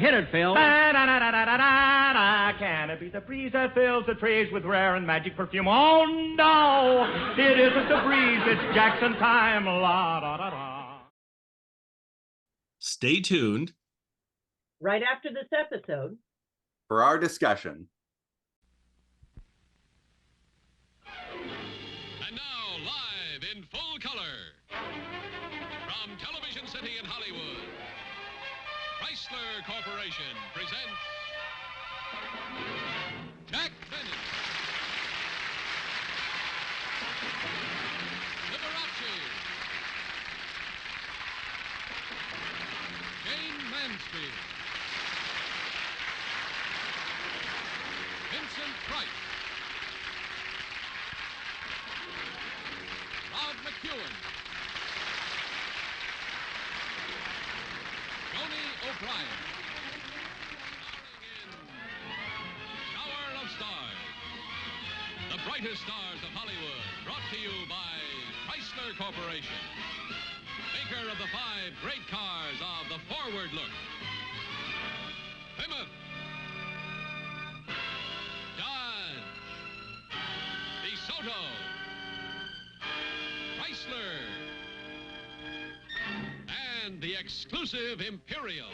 Hit it, Phil. Da-da-da-da-da-da-da. Can it be the breeze that fills the trees with rare and magic perfume? Oh, no, it isn't the breeze. It's Jackson time. La-da-da-da. Stay tuned. Right after this episode. For our discussion. And now, live in full color, from Television City in Hollywood, Chrysler Corporation presents Jack Benny, Liberace, Jayne Mansfield, Vincent Price, Rod McEwen, Tony O'Brien. Shower of Stars. The brightest stars of Hollywood, brought to you by Chrysler Corporation, maker of the 5 great cars of the forward look. Plymouth, Dodge, DeSoto, Chrysler, and the exclusive Imperial.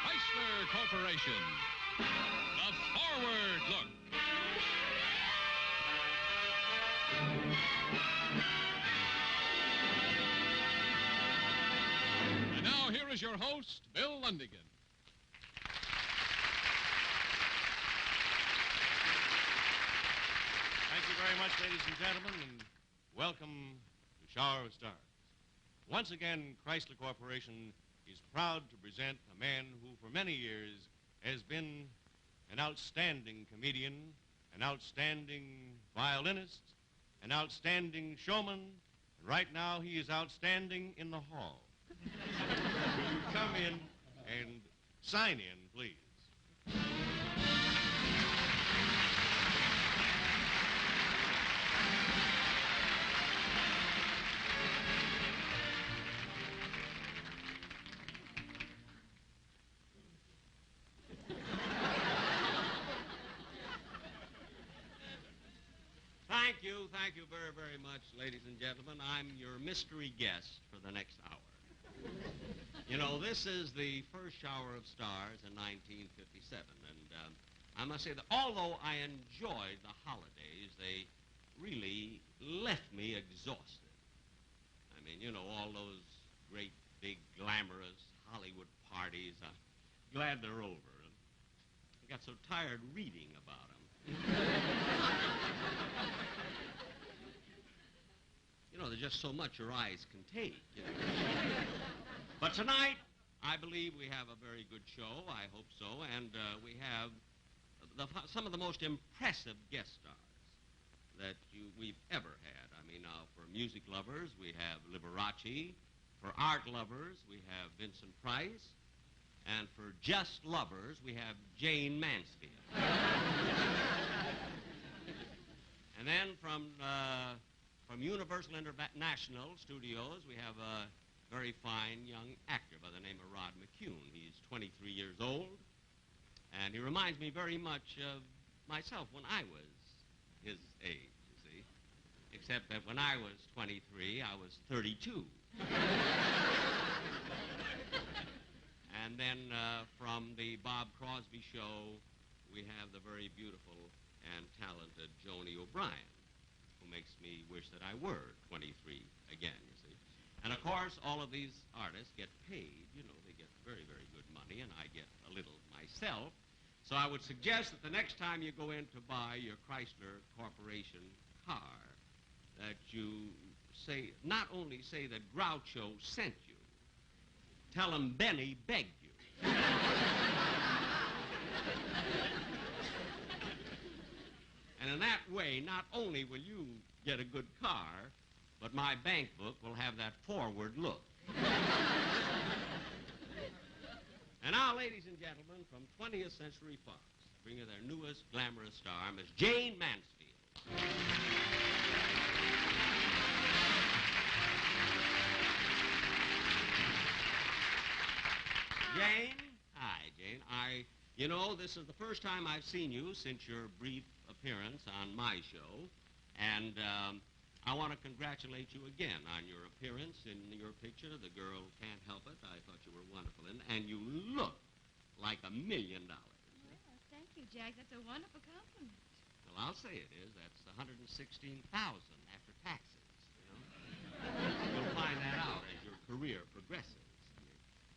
Chrysler Corporation, the forward look. And now here is your host, Bill Lundigan. Thank you very much, ladies and gentlemen, and welcome to Shower of Stars. Once again, Chrysler Corporation is proud to present a man who for many years has been an outstanding comedian, an outstanding violinist, an outstanding showman, and right now he is outstanding in the hall. Will you come in and sign in, please? Thank you very, very much, ladies and gentlemen. I'm your mystery guest for the next hour. You know, this is the first Shower of Stars in 1957, and I must say that although I enjoyed the holidays, they really left me exhausted. I mean, you know, all those great, big, glamorous Hollywood parties, I'm glad they're over. I got so tired reading about them. You know, there's just so much your eyes can take. You know? But tonight, I believe we have a very good show. I hope so. And we have some of the most impressive guest stars that we've ever had. I mean, now, for music lovers, we have Liberace. For art lovers, we have Vincent Price. And for just lovers, we have Jayne Mansfield. And then from Universal International Studios, we have a very fine young actor by the name of Rod McEwen. He's 23 years old, and he reminds me very much of myself when I was his age, you see. Except that when I was 23, I was 32. And then from the Bob Crosby Show, we have the very beautiful and talented Joni O'Brien, who makes me wish that I were 23 again, you see. And, of course, all of these artists get paid. You know, they get very, very good money, and I get a little myself. So I would suggest that the next time you go in to buy your Chrysler Corporation car, that you say, not only say that Groucho sent you, tell him Benny begged you. And in that way, not only will you get a good car, but my bank book will have that forward look. And now, ladies and gentlemen, from 20th Century Fox, bring you their newest glamorous star, Miss Jayne Mansfield. Jayne, Hi, Jane. You know, this is the first time I've seen you since your brief appearance on my show. And I want to congratulate you again on your appearance in your picture, The Girl Can't Help It. I thought you were wonderful in it. And you look like $1 million. Well, thank you, Jack. That's a wonderful compliment. Well, I'll say it is. That's $116,000 after taxes, you know. You'll find that out as your career progresses.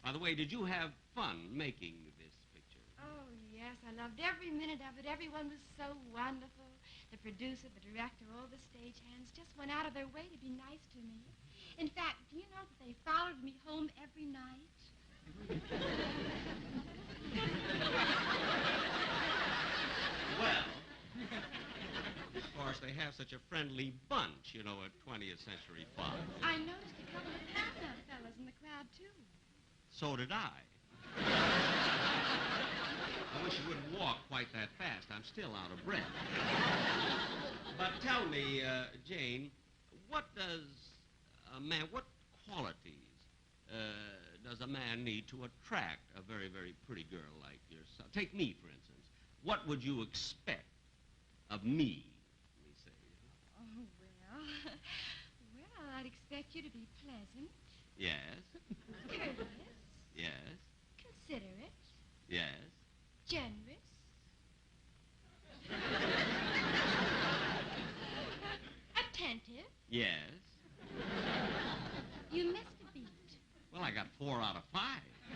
By the way, did you have fun making this picture? Oh, yes. I loved every minute of it. Everyone was so wonderful. The producer, the director, all the stagehands just went out of their way to be nice to me. In fact, do you know that they followed me home every night? Well, of course, they have such a friendly bunch, you know, at 20th Century Fox. I noticed a couple of Paramount fellas in the crowd, too. So did I. I wish you wouldn't walk quite that fast. I'm still out of breath. But tell me, Jane, what qualities does a man need to attract a very, very pretty girl like yourself? Take me, for instance. What would you expect of me, let me say? Oh, well, I'd expect you to be pleasant. Yes. Courteous. Yes. Considerate. Yes. Generous. Attentive. Yes. You missed a beat. Well, I got 4 out of 5.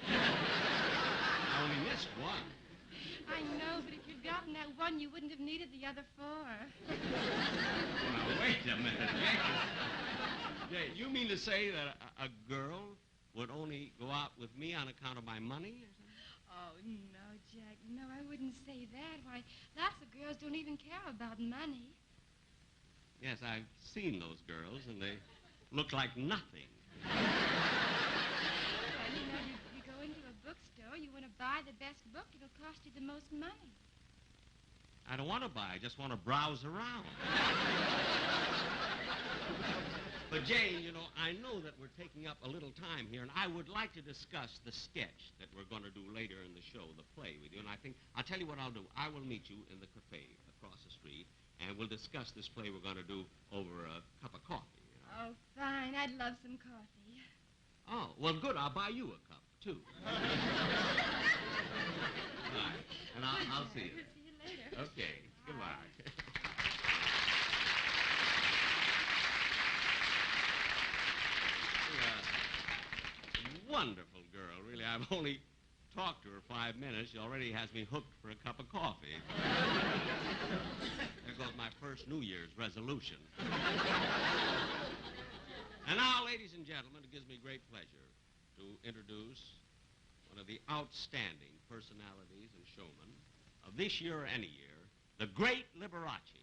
I only missed one. I know, but if you'd gotten that one, you wouldn't have needed the other 4. Now, wait a minute. Jane, you mean to say that a girl would only go out with me on account of my money or something? Oh, no, Jack. No, I wouldn't say that. Why, lots of girls don't even care about money. Yes, I've seen those girls, and they look like nothing. Well, you know, you go into a bookstore, you want to buy the best book, it'll cost you the most money. I don't want to buy. I just want to browse around. But, Jane, you know, I know that we're taking up a little time here, and I would like to discuss the sketch that we're going to do later in the show, the play with you. And I'll tell you what I'll do. I will meet you in the cafe across the street, and we'll discuss this play we're going to do over a cup of coffee. You know? Oh, fine. I'd love some coffee. Oh, well, good. I'll buy you a cup, too. All right. And I'll see you. See you later. Okay. Goodbye. Wonderful girl, really. I've only talked to her 5 minutes. She already has me hooked for a cup of coffee. There goes my first New Year's resolution. And now, ladies and gentlemen, it gives me great pleasure to introduce one of the outstanding personalities and showmen of this year or any year, the great Liberace.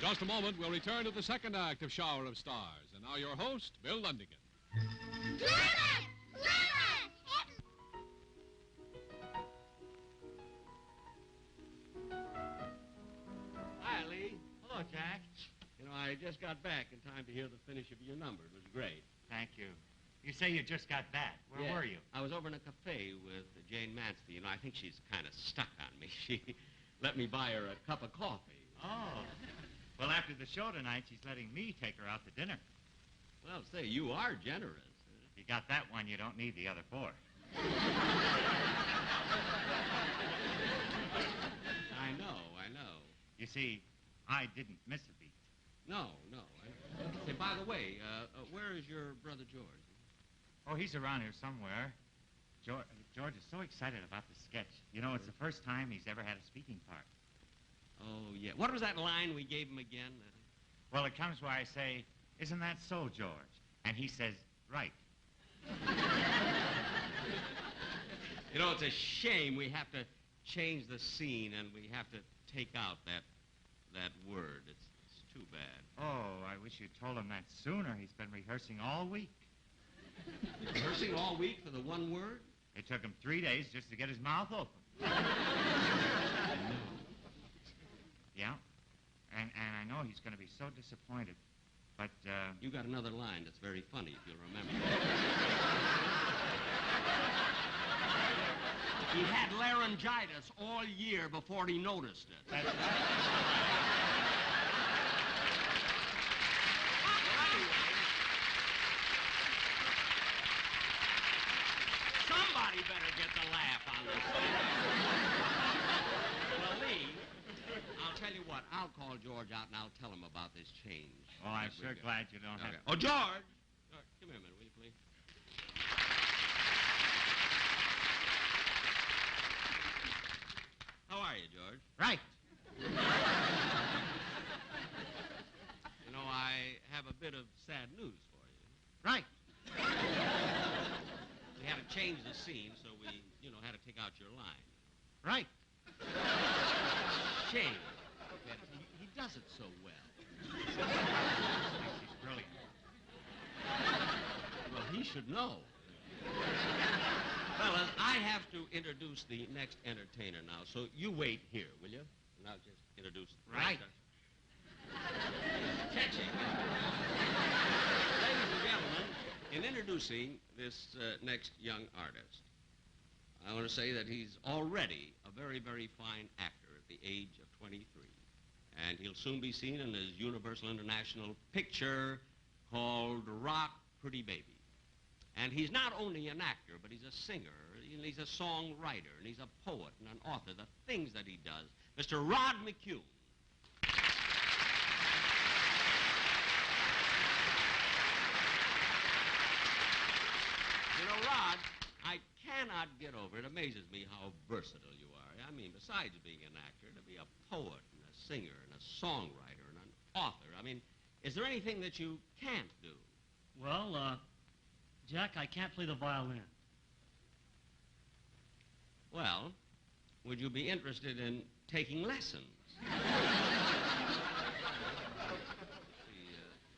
just a moment, we'll return to the second act of Shower of Stars. And now your host, Bill Lundigan. Hi, Lee. Hello, Jack. You know, I just got back in time to hear the finish of your number. It was great. Thank you. You say you just got back. Where were you? I was over in a cafe with Jayne Mansfield. You know, I think she's kind of stuck on me. She let me buy her a cup of coffee. Oh. Well, after the show tonight, she's letting me take her out to dinner. Well, say, you are generous. If you got that one, you don't need the other 4. I know. You see, I didn't miss a beat. No. Say, by the way, where is your brother George? Oh, he's around here somewhere. George is so excited about the sketch. You know, it's the first time he's ever had a speaking part. Oh, yeah. What was that line we gave him again? Well, it comes where I say, "Isn't that so, George?" And he says, "Right." You know, it's a shame we have to change the scene and we have to take out that word. It's too bad. Oh, I wish you'd told him that sooner. He's been rehearsing all week. Rehearsing all week for the one word? It took him 3 days just to get his mouth open. Yeah. And I know he's going to be so disappointed. But, You got another line that's very funny, if you'll remember. He had laryngitis all year before he noticed it. That's right. Somebody better get the laugh on this thing. Well, Lee, I'll tell you what. I'll call George out and I'll tell him about this change. Oh, I'm sure glad you don't have... Oh, George! George, come here a minute, will you, please? How are you, George? Right. You know, I have a bit of sad news for you. Right. We had to change the scene, so we, had to take out your line. Right. Shame. He does it so well. He's brilliant. Well, he should know. Fellas, I have to introduce the next entertainer now, so you wait here, will you? And I'll just introduce... Right. Catching. Ladies and gentlemen, in introducing this next young artist, I want to say that he's already a very, very fine actor at the age of 23. And he'll soon be seen in his Universal International picture called Rock Pretty Baby. And he's not only an actor, but he's a singer, and he's a songwriter, and he's a poet and an author. The things that he does. Mr. Rod McCune. You know, Rod, I cannot get over it. It amazes me how versatile you are. I mean, besides being an actor, to be a poet and a singer and a songwriter and an author. I mean, is there anything that you can't do? Well, Jack, I can't play the violin. Well, would you be interested in taking lessons? See,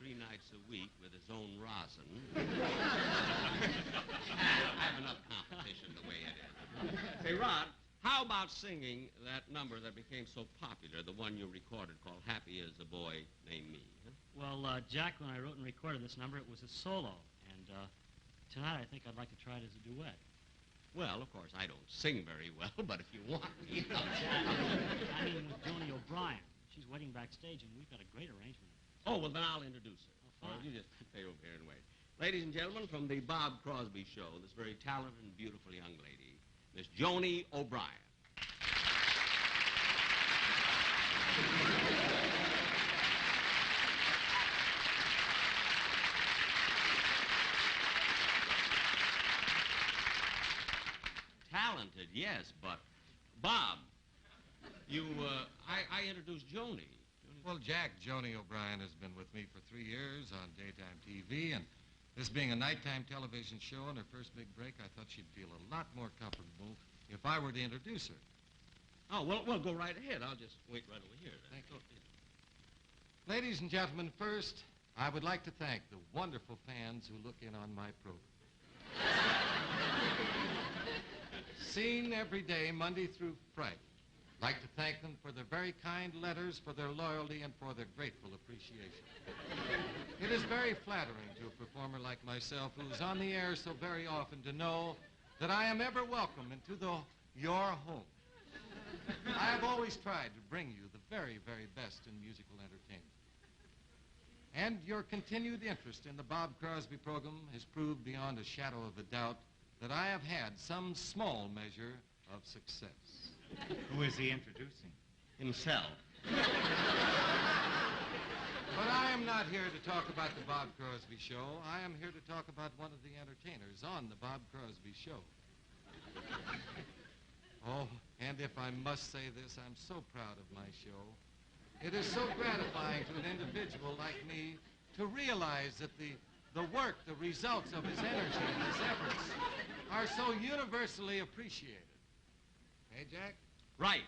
3 nights a week with his own rosin. I have enough competition the way it is. Say, Rod, how about singing that number that became so popular, the one you recorded called Happy as a Boy Named Me? Huh? Well, Jack, when I wrote and recorded this number, it was a solo. And tonight I think I'd like to try it as a duet. Well, of course, I don't sing very well, but if you want me, I mean, with Joni O'Brien. She's waiting backstage, and we've got a great arrangement. Oh, well, then I'll introduce her. Oh, fine. You just stay over here and wait. Ladies and gentlemen, from the Bob Crosby Show, this very talented and beautiful young lady, Miss Joni O'Brien. Talented, yes, but Bob, I introduced Joni. Well, Jack, Joni O'Brien has been with me for 3 years on daytime TV, and this being a nighttime television show and her first big break, I thought she'd feel a lot more comfortable if I were to introduce her. Oh, well, go right ahead. I'll just wait right over here. Then. Thank you. Ladies and gentlemen, first, I would like to thank the wonderful fans who look in on my program. Seen every day, Monday through Friday. I'd like to thank them for their very kind letters, for their loyalty, and for their grateful appreciation. It is very flattering to a performer like myself, who is on the air so very often, to know that I am ever welcome into your home. I have always tried to bring you the very, very best in musical entertainment. And your continued interest in the Bob Crosby program has proved beyond a shadow of a doubt that I have had some small measure of success. Who is he introducing? Himself. But I am not here to talk about the Bob Crosby show. I am here to talk about one of the entertainers on the Bob Crosby show. Oh, and if I must say this, I'm so proud of my show. It is so gratifying to an individual like me to realize that the work, the results of his energy and his efforts are so universally appreciated. Hey, Jack? Right.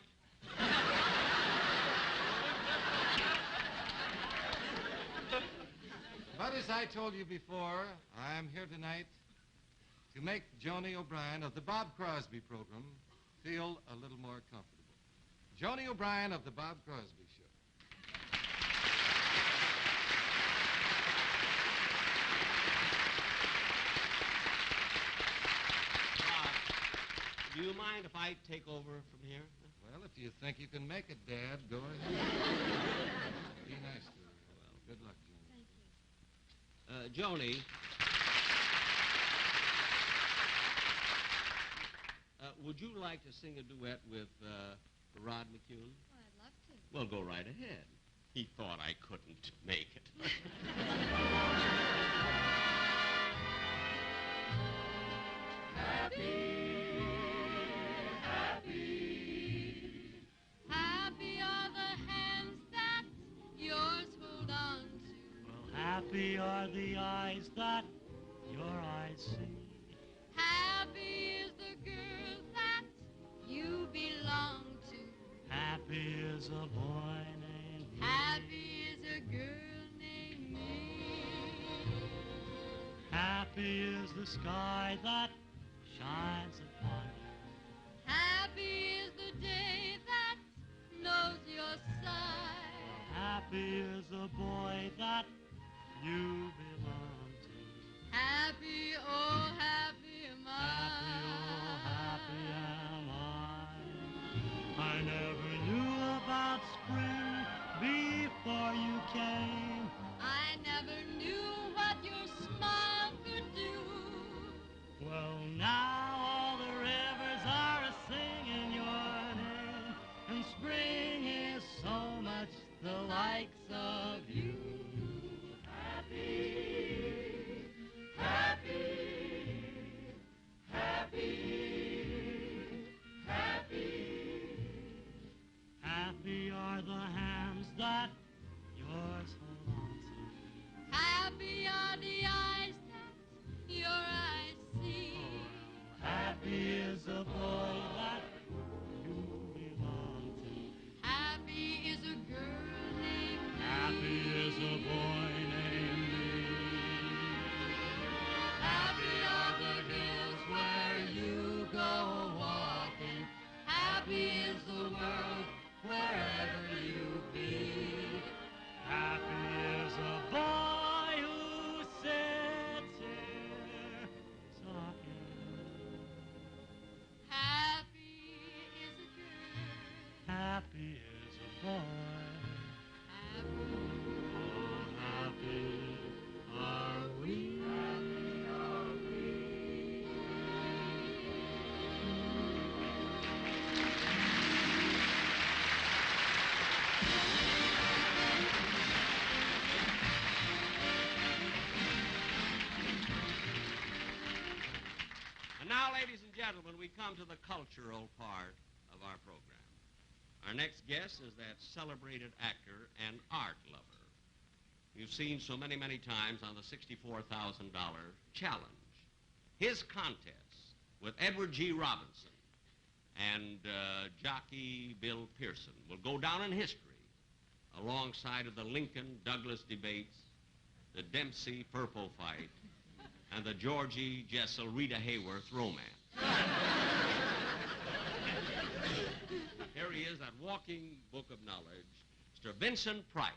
But as I told you before, I am here tonight to make Joni O'Brien of the Bob Crosby program feel a little more comfortable. Joni O'Brien of the Bob Crosby Show. Do you mind if I take over from here? Well, if you think you can make it, Dad, go ahead. Be nice to her. Well, good luck, Joni. Joni, would you like to sing a duet with Rod McCune? Oh, I'd love to. Well, go right ahead. He thought I couldn't make it. Happy are the hands that yours hold on to. Well, happy are the eyes that your eyes see. Happy is the girl that you belong to. Happy is a boy named me. Happy is a girl named me. Happy is the sky that shines upon you. Happy is the day that knows your side. Happy is a boy that you belong to. Happy, oh happy am I. Happy, oh happy am I. I never knew about spring before you came. I never knew what your smile could do. Well, now all the rivers are a-singing your name, and spring is so much the likes of you. Happy, happy, happy, happy. Happy are the hands that yours hold on to. Happy are the eyes that your eyes see. Happy is a boy that you belong to. Happy is a girl named me. Happy is a boy named me. Happy are the hills where you go walking. Happy is the world wherever you be. Happy is a boy who sits here talking. Happy is a girl. Happy is a boy. Happy. Oh, happy are we. Happy are we. And now, ladies and gentlemen, we come to the cultural part of our program. Our next guest is that celebrated actor and art lover you've seen so many, many times on the $64,000 challenge. His contest with Edward G. Robinson and jockey Bill Pearson will go down in history alongside of the Lincoln-Douglas debates, the Dempsey-Purple fight, and the Georgie Jessel-Rita Hayworth romance. Here he is, that walking book of knowledge, Mr. Vincent Price.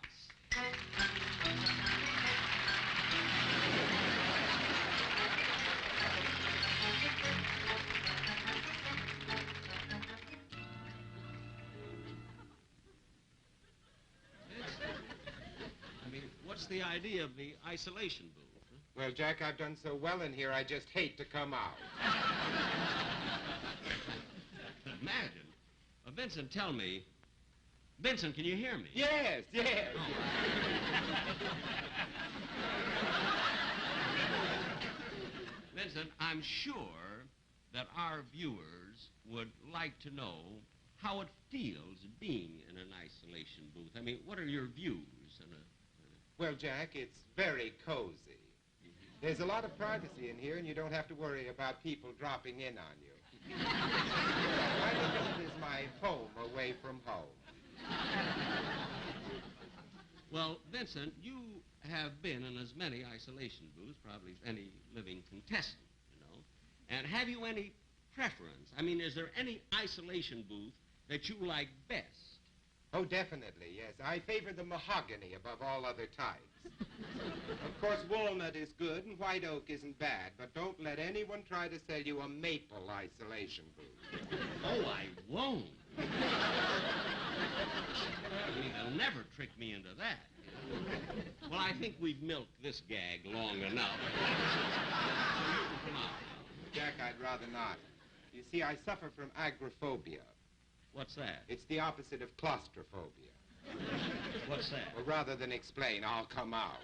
I mean, what's the idea of the isolation booth? Huh? Well, Jack, I've done so well in here, I just hate to come out. Imagine. Vincent, tell me. Vincent, can you hear me? Yes, yes. Oh. Vincent, I'm sure that our viewers would like to know how it feels being in an isolation booth. I mean, what are your views? Well, Jack, it's very cozy. There's a lot of privacy in here, and you don't have to worry about people dropping in on you. I look at it as my home away from home. Well, Vincent, you have been in as many isolation booths, probably as any living contestant, you know. And have you any preference? I mean, is there any isolation booth that you like best? Oh, definitely, yes. I favor the mahogany above all other types. Of course, walnut is good and white oak isn't bad, but don't let anyone try to sell you a maple isolation booth. Oh, I won't. I mean, they'll never trick me into that. Well, I think we've milked this gag long enough. So you can come out. Jack, I'd rather not. You see, I suffer from agoraphobia. What's that? It's the opposite of claustrophobia. What's that? Well, rather than explain, I'll come out.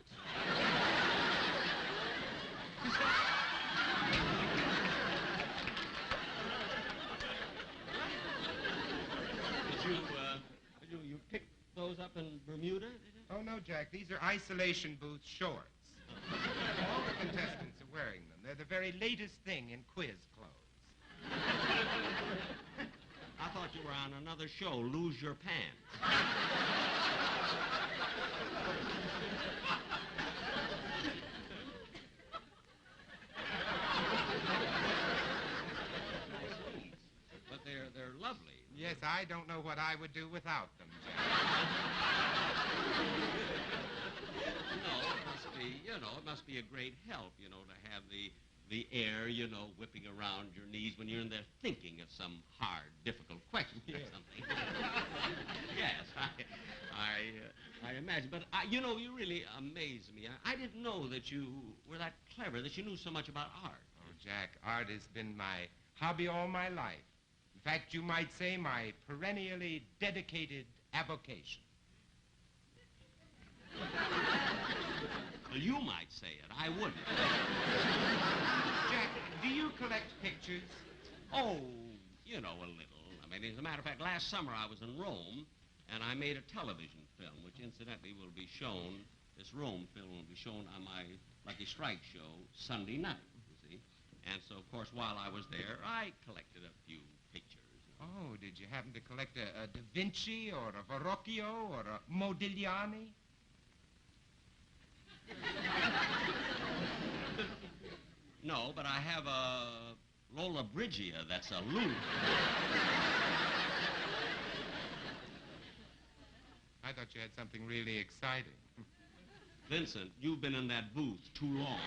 Did you pick those up in Bermuda? Oh, no, Jack. These are isolation booth shorts. All the contestants are wearing them. They're the very latest thing in quiz clothes. I thought you were on another show, Lose Your Pants. But they're lovely. Yes, I don't know what I would do without them, Jack. No, it must be a great help, to have the air, whipping around your knees when you're in there thinking of some hard, difficult question or something. Yes, I imagine. But, you really amaze me. I didn't know that you were that clever, that you knew so much about art. Oh, Jack, art has been my hobby all my life. In fact, you might say my perennially dedicated avocation. Well, you might say it. I wouldn't. Jack, do you collect pictures? Oh, a little. I mean, as a matter of fact, last summer I was in Rome, and I made a television film, which incidentally will be shown, this Rome film will be shown on my Lucky Strike show Sunday night, you see. And so, of course, while I was there, I collected a few pictures. Oh, did you happen to collect a Da Vinci or a Verrocchio or a Modigliani? No, but I have a Lola Brigia that's a loon. I thought you had something really exciting. Vincent, you've been in that booth too long.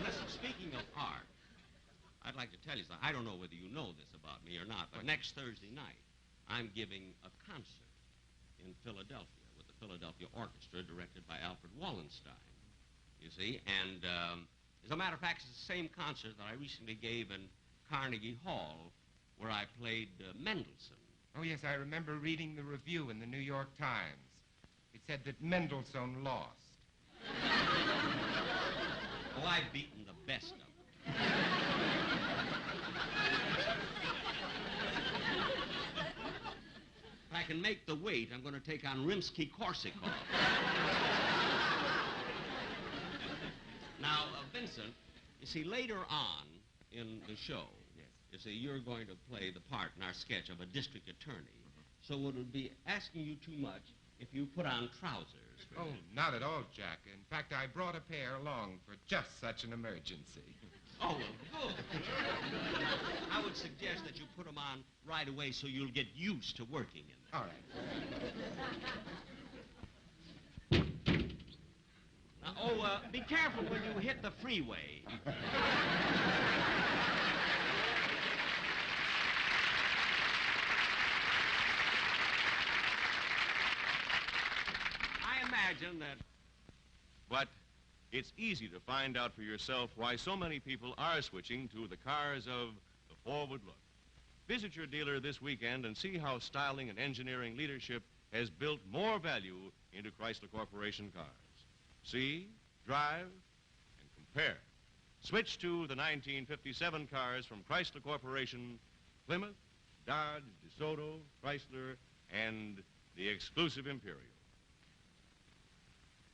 Listen, speaking of art, I'd like to tell you something. I don't know whether you know this about me or not, but next Thursday night, I'm giving a concert in Philadelphia with the Philadelphia Orchestra directed by Alfred Wallenstein, you see. And as a matter of fact, it's the same concert that I recently gave in Carnegie Hall where I played Mendelssohn. Oh, yes, I remember reading the review in the New York Times. It said that Mendelssohn lost. Oh, I've beaten the best of them. If I can make the weight, I'm going to take on Rimsky-Korsakov. Now, Vincent, you see, later on in the show, you see, you're going to play the part in our sketch of a district attorney. so it would be asking you too much if you put on trousers. Oh, not at all, Jack. In fact, I brought a pair along for just such an emergency. Oh, well, good. I would suggest that you put them on right away so you'll get used to working in them. All right. Now, be careful when you hit the freeway. I imagine that... But it's easy to find out for yourself why so many people are switching to the cars of the forward look. Visit your dealer this weekend and see how styling and engineering leadership has built more value into Chrysler Corporation cars. See, drive, and compare. Switch to the 1957 cars from Chrysler Corporation, Plymouth, Dodge, DeSoto, Chrysler, and the exclusive Imperial.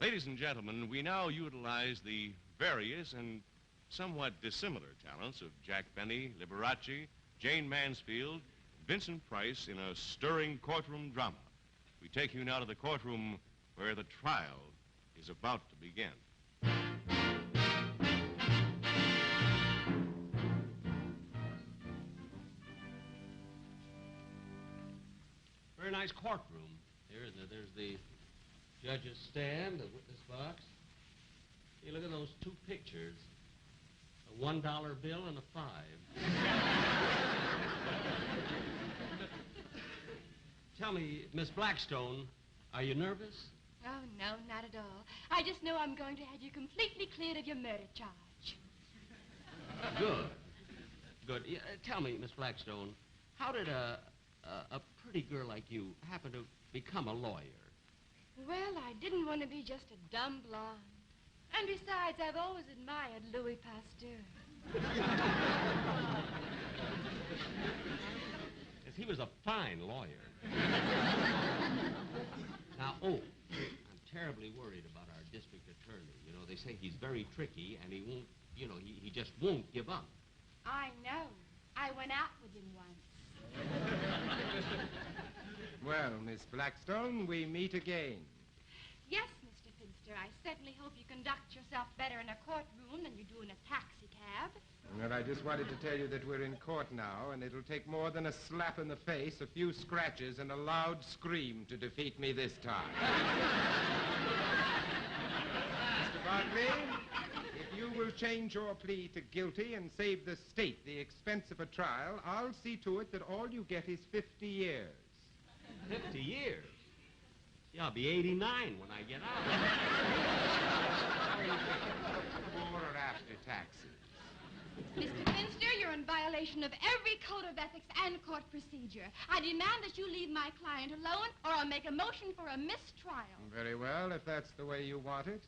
Ladies and gentlemen, we now utilize the various and somewhat dissimilar talents of Jack Benny, Liberace, Jayne Mansfield, Vincent Price in a stirring courtroom drama. We take you now to the courtroom where the trial is about to begin. Very nice courtroom here, isn't it? There's the judge's stand, the witness box. Hey, look at those two pictures. A $1 bill and a 5. Tell me, Miss Blackstone, are you nervous? Oh, no, not at all. I just know I'm going to have you completely cleared of your murder charge. Good. Good. Yeah, tell me, Miss Blackstone, how did a pretty girl like you happen to become a lawyer? Well, I didn't want to be just a dumb blonde. And besides, I've always admired Louis Pasteur. Yes, he was a fine lawyer. Now, I'm terribly worried about our district attorney. You know, they say he's very tricky and he won't, he just won't give up. I know. I went out with him once. Well, Miss Blackstone, we meet again. Yes, Mr. Finster, I certainly hope you conduct yourself better in a courtroom than you do in a taxi cab. Well, I just wanted to tell you that we're in court now, and it'll take more than a slap in the face, a few scratches, and a loud scream to defeat me this time. Mr. Barkley, if you will change your plea to guilty and save the state the expense of a trial, I'll see to it that all you get is 50 years. 50 years? Yeah, I'll be 89 when I get out. Before or after taxes? Mr. Finster, you're in violation of every code of ethics and court procedure. I demand that you leave my client alone, or I'll make a motion for a mistrial. Very well, if that's the way you want it.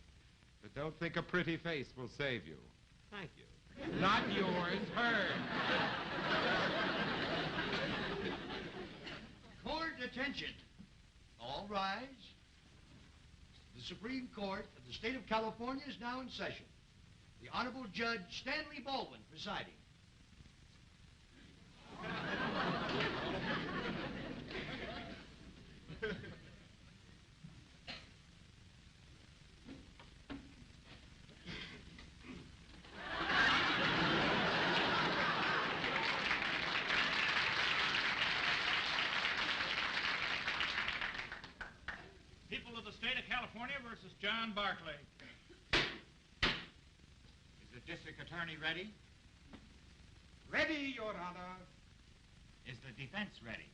But don't think a pretty face will save you. Thank you. Not yours, hers. Court attention. All rise. The Supreme Court of the State of California is now in session. The Honorable Judge Stanley Baldwin presiding. People of the State of California versus John Barkley. Is the district attorney ready? Ready, Your Honor. Is the defense ready?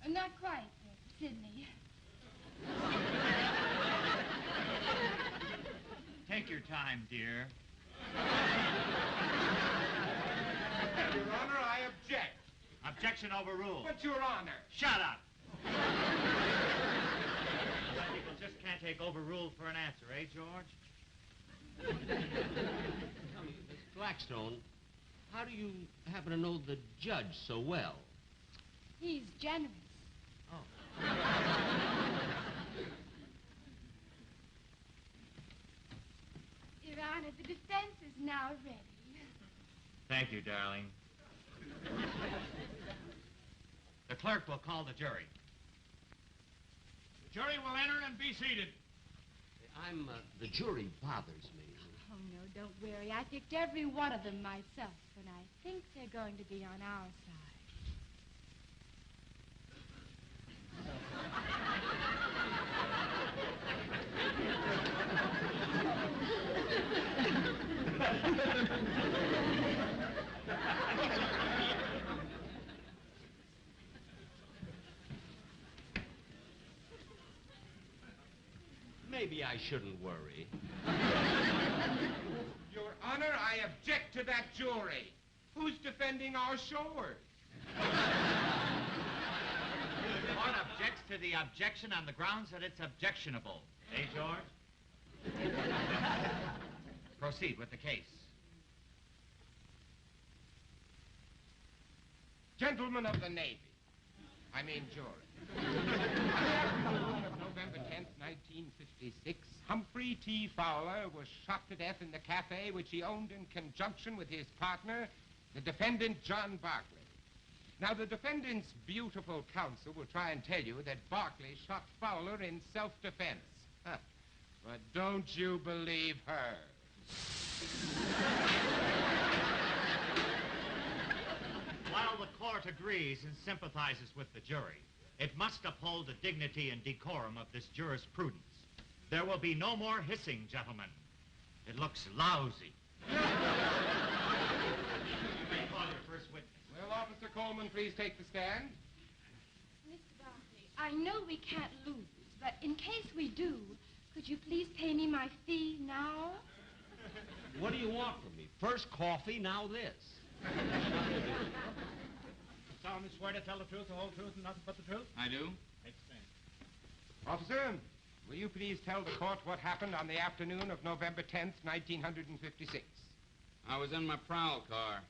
Not quite, Sidney. Take your time, dear. Your Honor, I object. Objection overruled. But, Your Honor. Shut up. People just can't take overruled for an answer, eh, George? Tell me, Miss Blackstone, how do you happen to know the judge so well? He's generous. Oh. Your Honor, the defense is now ready. Thank you, darling. The clerk will call the jury. Jury will enter and be seated. The jury bothers me. Oh, no, don't worry. I picked every one of them myself, and I think they're going to be on our side. Maybe I shouldn't worry. Your Honor, I object to that jury. Who's defending our shores? The court objects to the objection on the grounds that it's objectionable. Eh, George? Proceed with the case. Gentlemen of the Navy, I mean jury. On the afternoon of November 10th, 1956, Humphrey T. Fowler was shot to death in the cafe which he owned in conjunction with his partner, the defendant John Barclay. Now, the defendant's beautiful counsel will try and tell you that Barclay shot Fowler in self-defense. Huh. But don't you believe her. While the court agrees and sympathizes with the jury, it must uphold the dignity and decorum of this jurisprudence. There will be no more hissing, gentlemen. It looks lousy. You may call your first witness. Will Officer Coleman please take the stand? Mr. Barclay, I know we can't lose, but in case we do, could you please pay me my fee now? What do you want from me? First coffee, now this. Solemnly swear to tell the truth, the whole truth, and nothing but the truth? I do. Take stand. Officer, will you please tell the court what happened on the afternoon of November 10th, 1956? I was in my prowl car.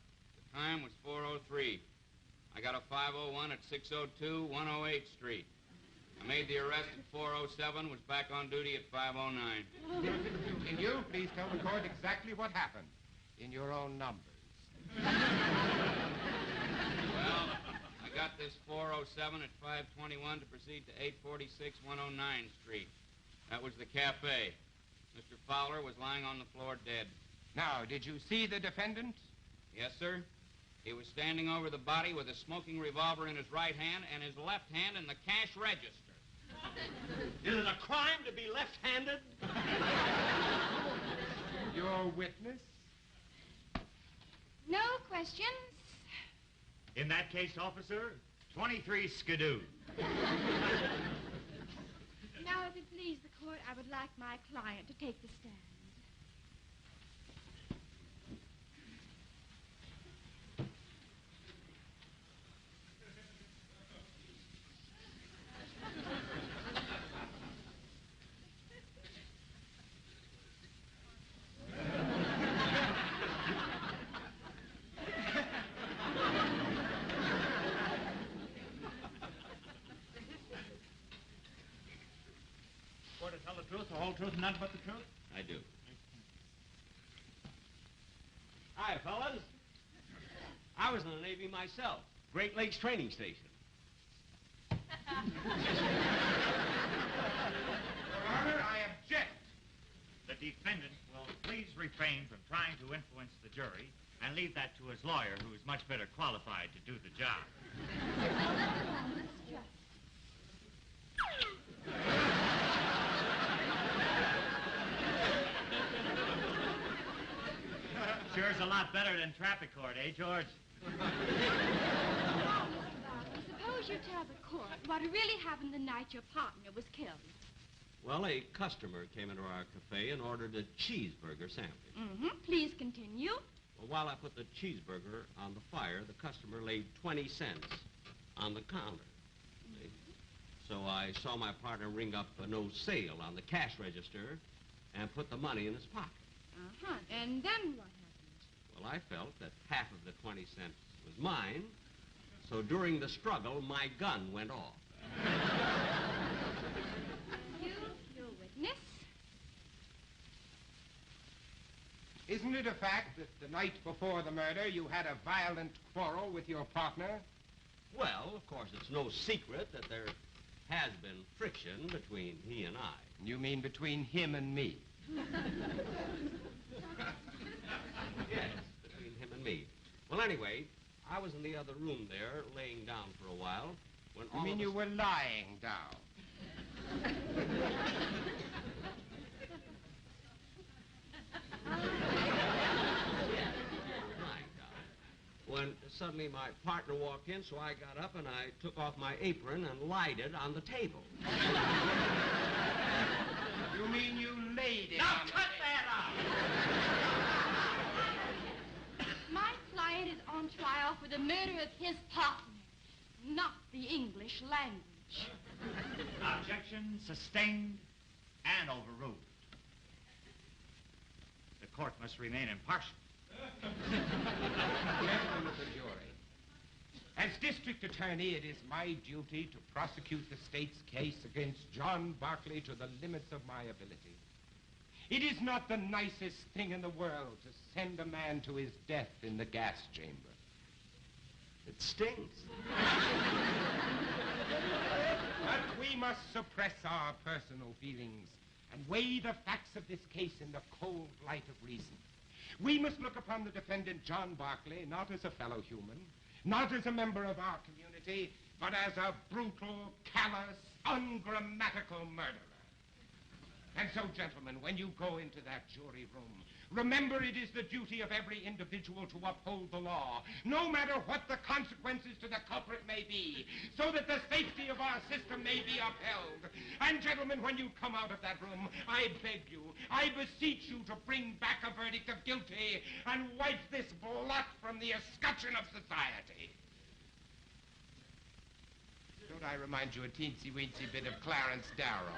The time was 4:03. I got a 501 at 602 108th Street. I made the arrest at 4:07, was back on duty at 5:09. Can you please tell the court exactly what happened in your own numbers? Well, I got this 4:07 at 5:21 to proceed to 846 109th Street. That was the cafe. Mr. Fowler was lying on the floor dead. Now, did you see the defendant? Yes, sir. He was standing over the body with a smoking revolver in his right hand and his left hand in the cash register. Is it a crime to be left-handed? Your witness? No questions. In that case, officer, 23 skidoo. Now, if it please the court, I would like my client to take the stand. Swear to tell the truth, the whole truth, and nothing but the truth? I do. Hi, fellas. I was in the Navy myself. Great Lakes Training Station. Your Honor, I object. The defendant will please refrain from trying to influence the jury and leave that to his lawyer, who is much better qualified to do the job. Sure is a lot better than traffic court, eh, George? Suppose you tell the court what really happened the night your partner was killed. Well, a customer came into our cafe and ordered a cheeseburger sandwich. Mm-hmm. Please continue. Well, while I put the cheeseburger on the fire, the customer laid 20 cents on the counter. See? So I saw my partner ring up a no sale on the cash register and put the money in his pocket. Uh-huh. And then what happened? Well, I felt that half of the 20 cents was mine, so during the struggle, my gun went off. Your witness? Isn't it a fact that the night before the murder you had a violent quarrel with your partner? Well, of course, it's no secret that there has been friction between he and I. You mean between him and me? Yes, between him and me. Well, anyway, I was in the other room there, laying down for a while, when You mean you were lying down? When suddenly my partner walked in, so I got up and I took off my apron and lied it on the table. You mean you laid it Now on cut that out! My client is on trial for the murder of his partner, not the English language. Objection sustained and overruled. The court must remain impartial. Gentlemen of the jury, as district attorney, it is my duty to prosecute the state's case against John Barclay to the limits of my ability. It is not the nicest thing in the world to send a man to his death in the gas chamber. It stings. But we must suppress our personal feelings and weigh the facts of this case in the cold light of reason. We must look upon the defendant, John Barclay, not as a fellow human, not as a member of our community, but as a brutal, callous, ungrammatical murderer. And so, gentlemen, when you go into that jury room, remember it is the duty of every individual to uphold the law, no matter what the consequences to the culprit may be, so that the safety of our system may be upheld. And, gentlemen, when you come out of that room, I beg you, I beseech you to bring back a verdict of guilty and wipe this blot from the escutcheon of society. Don't I remind you a teensy-weensy bit of Clarence Darrow?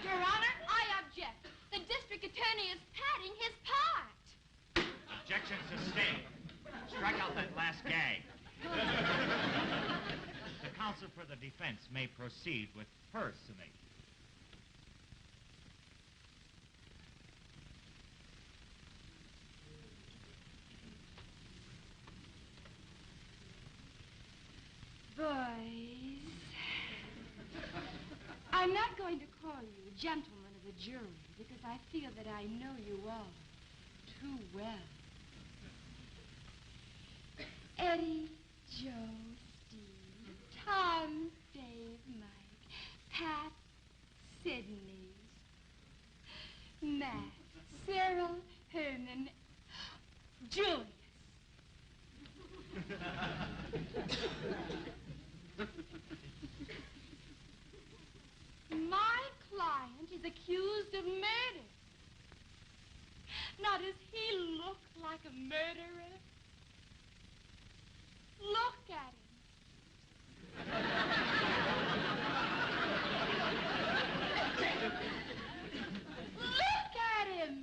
Your Honor, I object. The district attorney is padding his part. Objection sustained. Strike out that last gag. The counsel for the defense may proceed with her summation. Boys, I'm not going to call you gentlemen of the jury because I feel that I know you all too well. Eddie, Joe, Steve, Tom, Dave, Mike, Pat, Sidney, Matt, Cyril, Herman, Julius. My client is accused of murder. Now, does he look like a murderer? Look at him. Look at him.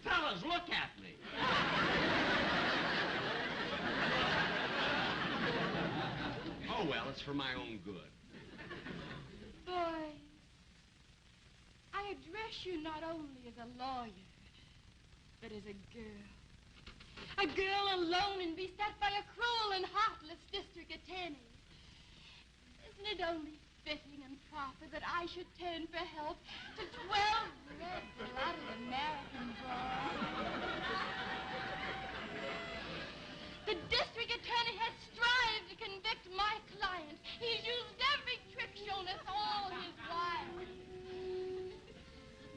Fellas, look at me. Oh, well, it's for my own good. Boys, I address you not only as a lawyer, but as a girl. A girl alone and beset by a cruel and heartless district attorney. Isn't it only fitting and proper that I should turn for help to 12 red-blooded American boys? The district attorney has strived to convict my client. He's used every trick shown us all his while.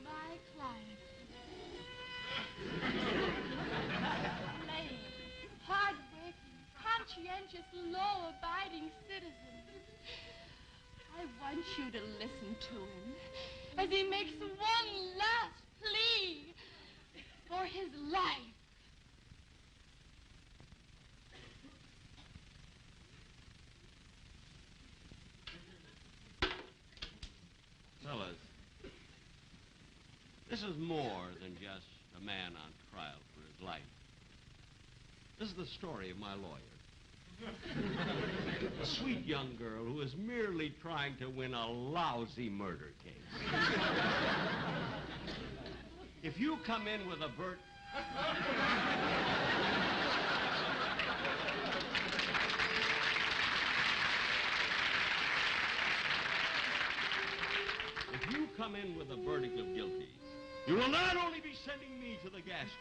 My client. Plain, hard-working, conscientious, law-abiding citizen. I want you to listen to him as he makes one last plea for his life. Fellas, this is more than just a man on trial for his life. This is the story of my lawyer. A sweet young girl who is merely trying to win a lousy murder case. If you come in with a If you come in with a verdict of guilty, you will not only be sending me to the gas chamber,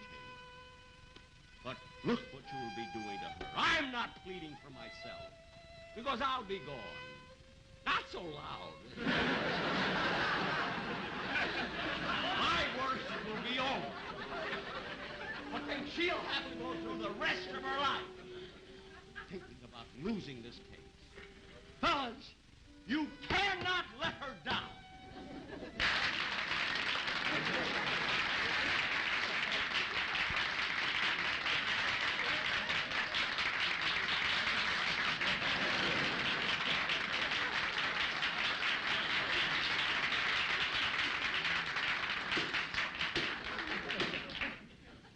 but look what you will be doing to her. I'm not pleading for myself, because I'll be gone. Not so loud. My worst will be over. But then she'll have to go through the rest of her life thinking about losing this case. Fellas, you cannot let her down.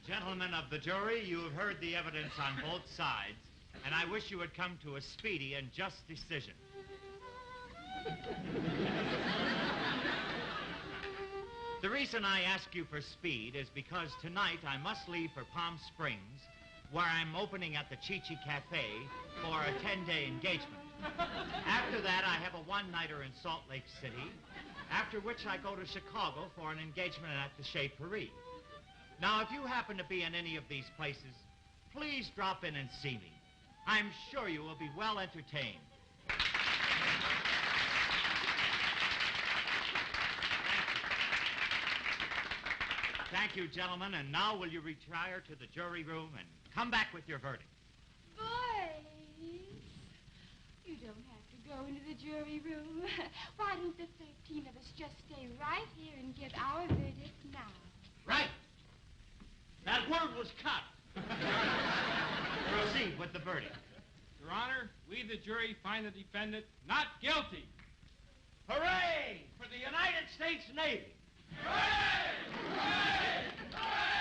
Gentlemen of the jury, you have heard the evidence on both sides, and I wish you would come to a speedy and just decision. The reason I ask you for speed is because tonight I must leave for Palm Springs, where I'm opening at the Chi-Chi Cafe for a 10-day engagement. After that, I have a one-nighter in Salt Lake City, after which I go to Chicago for an engagement at the Chez Paris. Now, if you happen to be in any of these places, please drop in and see me. I'm sure you will be well entertained. Thank you, gentlemen. And now will you retire to the jury room and come back with your verdict? Boys, you don't have to go into the jury room. Why don't the 13 of us just stay right here and give our verdict now? Right. That word was cut. Proceed with the verdict. Your Honor, we, the jury, find the defendant not guilty. Hooray for the United States Navy. Hooray! Hooray! Hooray!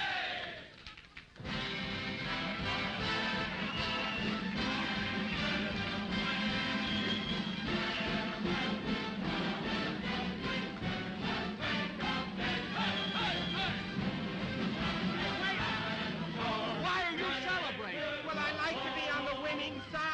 Why are you celebrating? Well, I like to be on the winning side.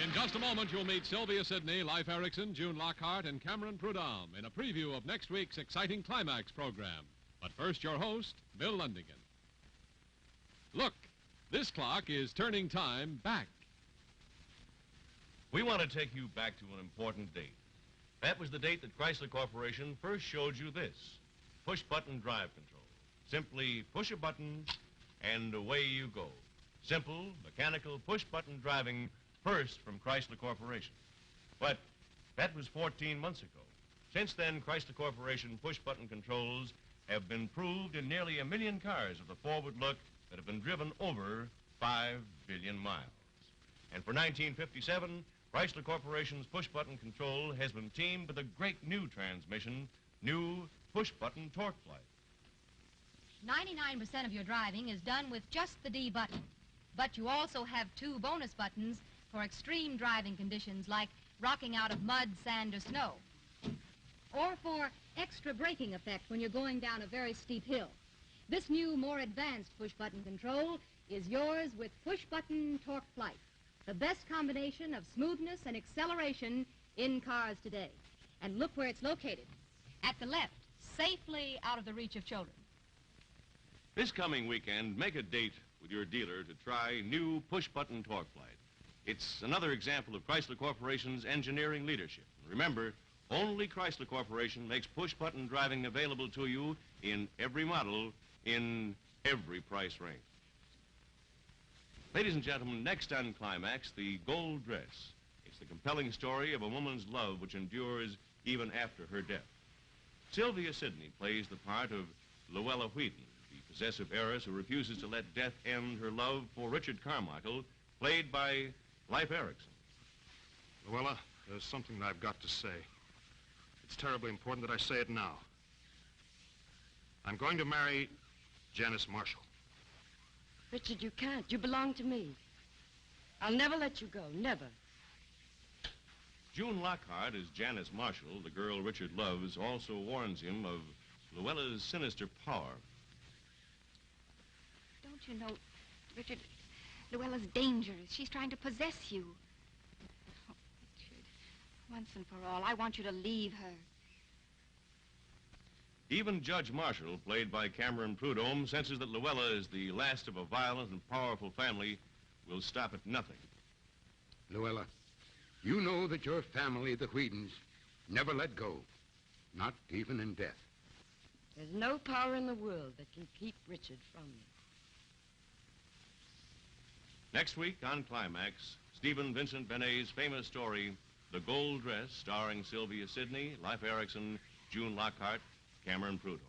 In just a moment, you'll meet Sylvia Sidney, Leif Erikson, June Lockhart, and Cameron Prudhomme in a preview of next week's exciting climax program. But first, your host, Bill Lundigan. Look, this clock is turning time back. We want to take you back to an important date. That was the date that Chrysler Corporation first showed you this. Push-button drive control. Simply push a button, and away you go. Simple, mechanical, push-button driving first from Chrysler Corporation. But that was 14 months ago. Since then, Chrysler Corporation push-button controls have been proved in nearly 1 million cars of the forward look that have been driven over 5 billion miles. And for 1957, Chrysler Corporation's push-button control has been teamed with a great new transmission, new push-button torque flight. 99% of your driving is done with just the D button. But you also have 2 bonus buttons for extreme driving conditions like rocking out of mud, sand, or snow. Or for extra braking effect when you're going down a very steep hill. This new, more advanced push-button control is yours with push-button torque flight. The best combination of smoothness and acceleration in cars today. And look where it's located. At the left, safely out of the reach of children. This coming weekend, make a date with your dealer to try new push-button torque flight. It's another example of Chrysler Corporation's engineering leadership. Remember, only Chrysler Corporation makes push-button driving available to you in every model, in every price range. Ladies and gentlemen, next on Climax, the gold dress. It's the compelling story of a woman's love which endures even after her death. Sylvia Sidney plays the part of Luella Wheaton, the possessive heiress who refuses to let death end her love for Richard Carmichael, played by Leif Erikson. Luella, there's something that I've got to say. It's terribly important that I say it now. I'm going to marry Janice Marshall. Richard, you can't. You belong to me. I'll never let you go, never. June Lockhart, as Janice Marshall, the girl Richard loves, also warns him of Luella's sinister power. Don't you know, Richard, Luella's dangerous. She's trying to possess you. Oh, Richard, once and for all, I want you to leave her. Even Judge Marshall, played by Cameron Prudhomme, senses that Luella is the last of a violent and powerful family, will stop at nothing. Luella, you know that your family, the Whedons, never let go. Not even in death. There's no power in the world that can keep Richard from me. Next week on Climax, Stephen Vincent Benet's famous story, The Gold Dress, starring Sylvia Sidney, Leif Erikson, June Lockhart, Cameron Prudhomme.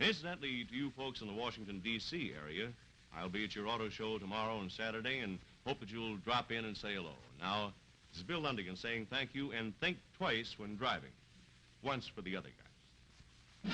Incidentally, to you folks in the Washington, D.C. area, I'll be at your auto show tomorrow and Saturday and hope that you'll drop in and say hello. Now, this is Bill Lundigan saying thank you and think twice when driving. Once for the other guys.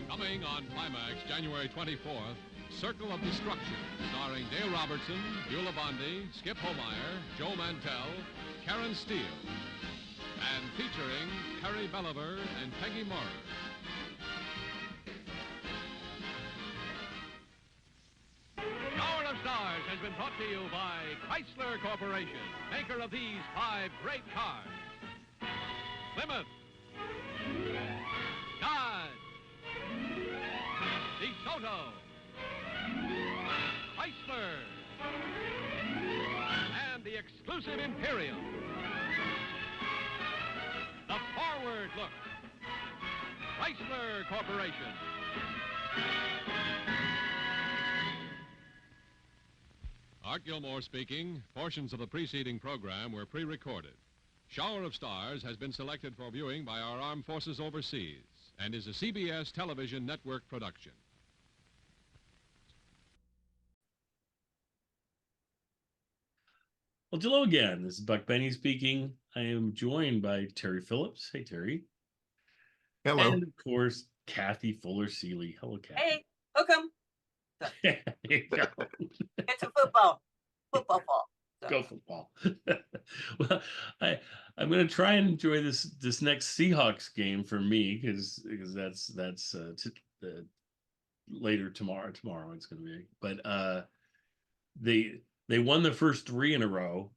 Coming on Climax, January 24th, Circle of Destruction, starring Dale Robertson, Beulah Bondi, Skip Homeyer, Joe Mantell, Karen Steele, and featuring Terry Belliver and Peggy Morris. Tower of Stars has been brought to you by Chrysler Corporation, maker of these 5 great cars. Plymouth, Dodge, DeSoto, Chrysler, and the exclusive Imperial. The forward look. Chrysler Corporation. Art Gilmore speaking. Portions of the preceding program were pre-recorded. Shower of Stars has been selected for viewing by our armed forces overseas and is a CBS television network production. Well, hello again. This is Buck Benny speaking. I am joined by Terry Phillips. Hey, Terry. Hello. And, of course, Kathy Fuller-Seeley. Hello, Kathy. Hey, welcome. It's a football ball. So. Go football. Well, I'm going to try and enjoy this next Seahawks game for me because that's later tomorrow. Tomorrow it's going to be. But they won the first 3 in a row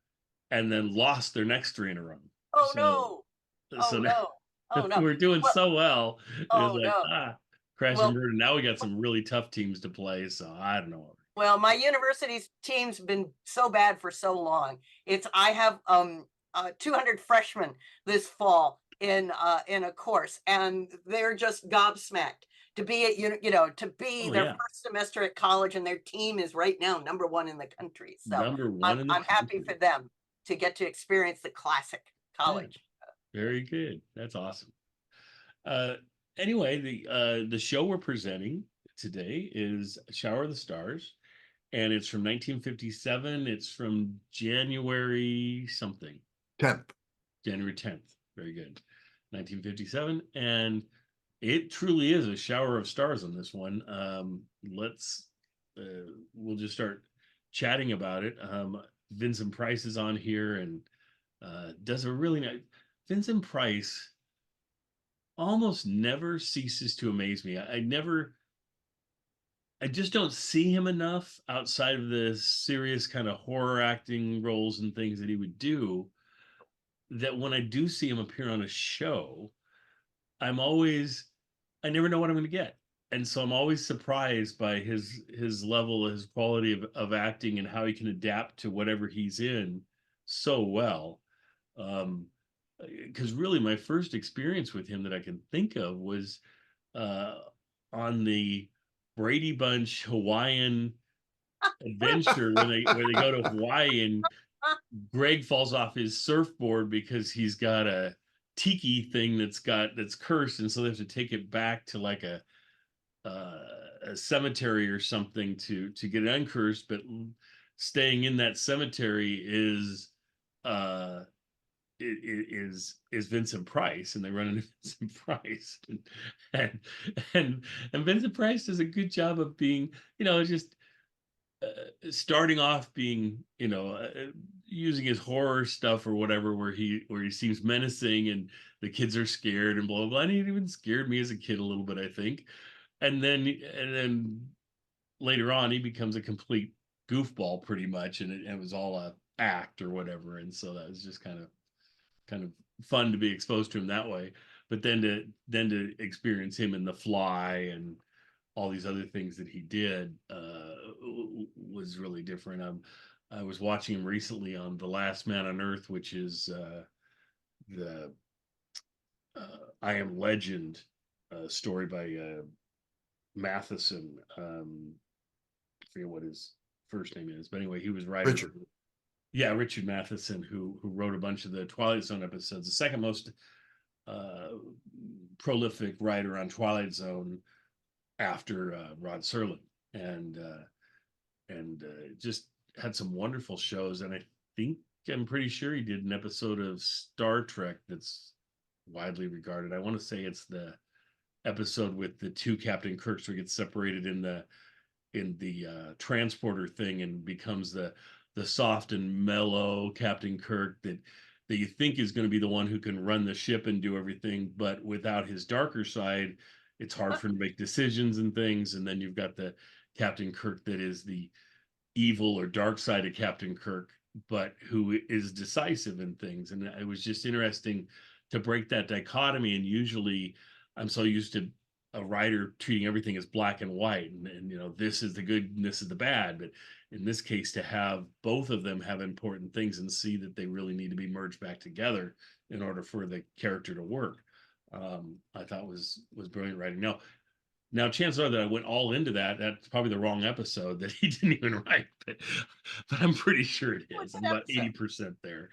and then lost their next 3 in a row. Oh, no. Oh, no. Oh, no. We're doing so well. Oh, it was like, crash and burn. Now we got some really tough teams to play. So I don't know. Well, my university's team's been so bad for so long. I have 200 freshmen this fall in a course, and they're just gobsmacked to be at their first semester at college, and their team is right now #1 in the country. So I'm happy for them to get to experience the classic college. Yeah. Very good. That's awesome. Anyway, the show we're presenting today is Shower of the Stars, and it's from 1957. It's from January something. 10th. January 10th. Very good. 1957. And it truly is a shower of stars on this one. We'll just start chatting about it. Vincent Price is on here and does a really nice. Vincent Price almost never ceases to amaze me. I just don't see him enough outside of the serious kind of horror acting roles and things that he would do, that when I do see him appear on a show, I'm always, I never know what I'm going to get. And so I'm always surprised by his level, his quality of acting and how he can adapt to whatever he's in so well. Because really my first experience with him that I can think of was uh, on the Brady Bunch Hawaiian adventure where they go to Hawaii and Greg falls off his surfboard because he's got a tiki thing that's cursed, and so they have to take it back to like uh, a cemetery or something to get it uncursed. But staying in that cemetery uh, is Vincent Price, and they run into Vincent Price, and and and Vincent Price does a good job of being, just starting off being, using his horror stuff or whatever, where he seems menacing and the kids are scared and blah blah blah. And it even scared me as a kid a little bit, I think. And then later on, he becomes a complete goofball pretty much, and it was all a act or whatever. And so that was just kind of fun to be exposed to him that way. But then to experience him in The Fly and all these other things that he did was really different. I was watching him recently on The Last Man on Earth, which is the I Am Legend story by Matheson. I forget what his first name is, but anyway, he was writer. Richard. Yeah, Richard Matheson, who wrote a bunch of the Twilight Zone episodes, the second most prolific writer on Twilight Zone after Rod Serling, and just had some wonderful shows. And I'm pretty sure he did an episode of Star Trek that's widely regarded. I want to say it's the episode with the two Captain Kirks where he gets separated in the transporter thing and becomes the soft and mellow Captain Kirk that you think is going to be the one who can run the ship and do everything, but without his darker side, it's hard for him to make decisions and things. And then you've got the Captain Kirk that is the evil or dark side of Captain Kirk, but who is decisive in things. And it was just interesting to break that dichotomy. And usually I'm so used to a writer treating everything as black and white, and this is the good and this is the bad. But in this case, to have both of them have important things and see that they really need to be merged back together in order for the character to work, I thought was brilliant writing. Now, chances are that I went all into that. That's probably the wrong episode that he didn't even write, but I'm pretty sure it is. I'm about 80% there.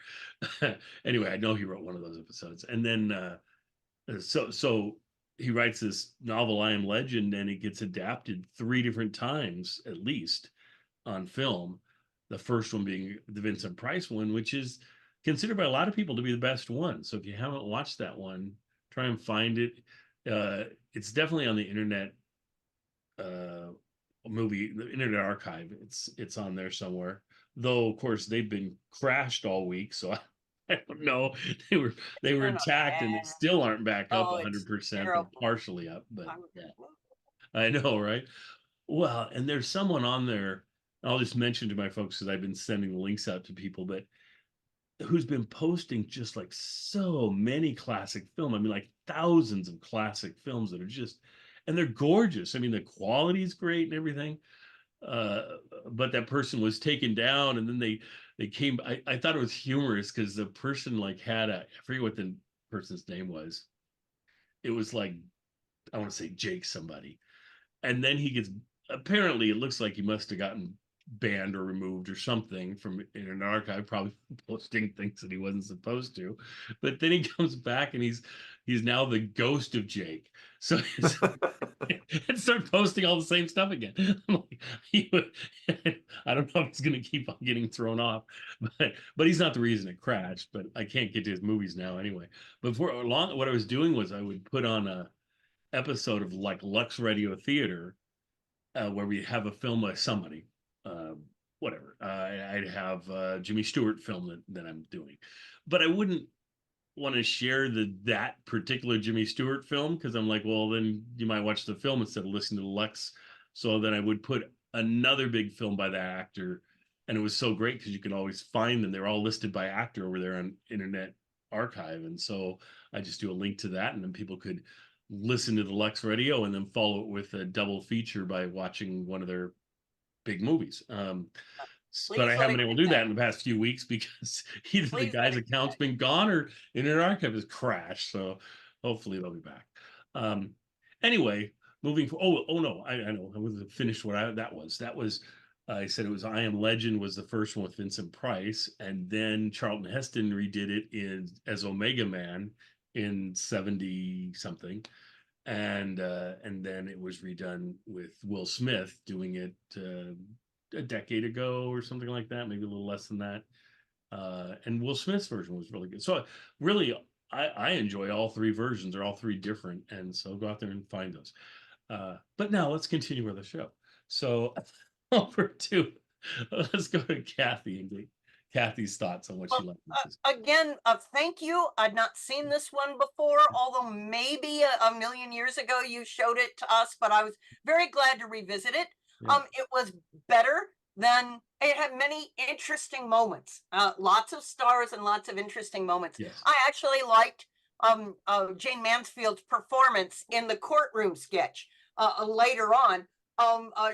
Anyway, I know he wrote one of those episodes, and then so he writes this novel, I Am Legend, and it gets adapted 3 different times at least on film. The first one being the Vincent Price one, which is considered by a lot of people to be the best one. So if you haven't watched that one, try and find it. It's definitely on the internet the Internet Archive. It's on there somewhere. Though of course they've been crashed all week, so I don't know. They were intact and they still aren't back up 100%. They're partially up, but yeah. I know, right? Well, and there's someone on there. I'll just mention to my folks because I've been sending the links out to people, but who's been posting just like so many classic film. I mean, like thousands of classic films that are just, and they're gorgeous. I mean, the quality is great and everything. But that person was taken down, and then they came. I thought it was humorous because the person like had I forget what the person's name was. It was like, I want to say Jake somebody, and then he gets, apparently it looks like he must have gotten banned or removed or something from Internet Archive, probably posting things that he wasn't supposed to. But then he comes back and he's now the ghost of Jake. So and start posting all the same stuff again. I'm like, I don't know if he's going to keep on getting thrown off, but he's not the reason it crashed. But I can't get to his movies now anyway. But for long, what I was doing was I would put on a episode of like Lux Radio Theater where we have a film by somebody, whatever. I'd have Jimmy Stewart film that I'm doing, but I wouldn't want to share that particular Jimmy Stewart film, because I'm like, well, then you might watch the film instead of listening to Lex. So then I would put another big film by that actor, and it was so great because you can always find them. They're all listed by actor over there on Internet Archive, and so I just do a link to that, and then people could listen to the Lex Radio and then follow it with a double feature by watching one of their big movies. But I haven't been able to do that in the past few weeks because either the guy's account's been gone or Internet Archive has crashed. So hopefully they'll be back. Anyway, moving for oh no, I know I wasn't finished what that was. I said it was I Am Legend was the first one with Vincent Price, and then Charlton Heston redid it as Omega Man in 70 something. And then it was redone with Will Smith doing it a decade ago or something like that, maybe a little less than that. And Will Smith's version was really good. So really, I enjoy all three versions. They're all three different, and so go out there and find those. But now let's continue with the show. So let's go to Kathy and get Kathy's thoughts on what she liked. Again, thank you. I'd not seen this one before, although maybe a million years ago you showed it to us, but I was very glad to revisit it. Yeah. It was better than, it had many interesting moments, lots of stars and lots of interesting moments. Yes. I actually liked Jayne Mansfield's performance in the courtroom sketch later on.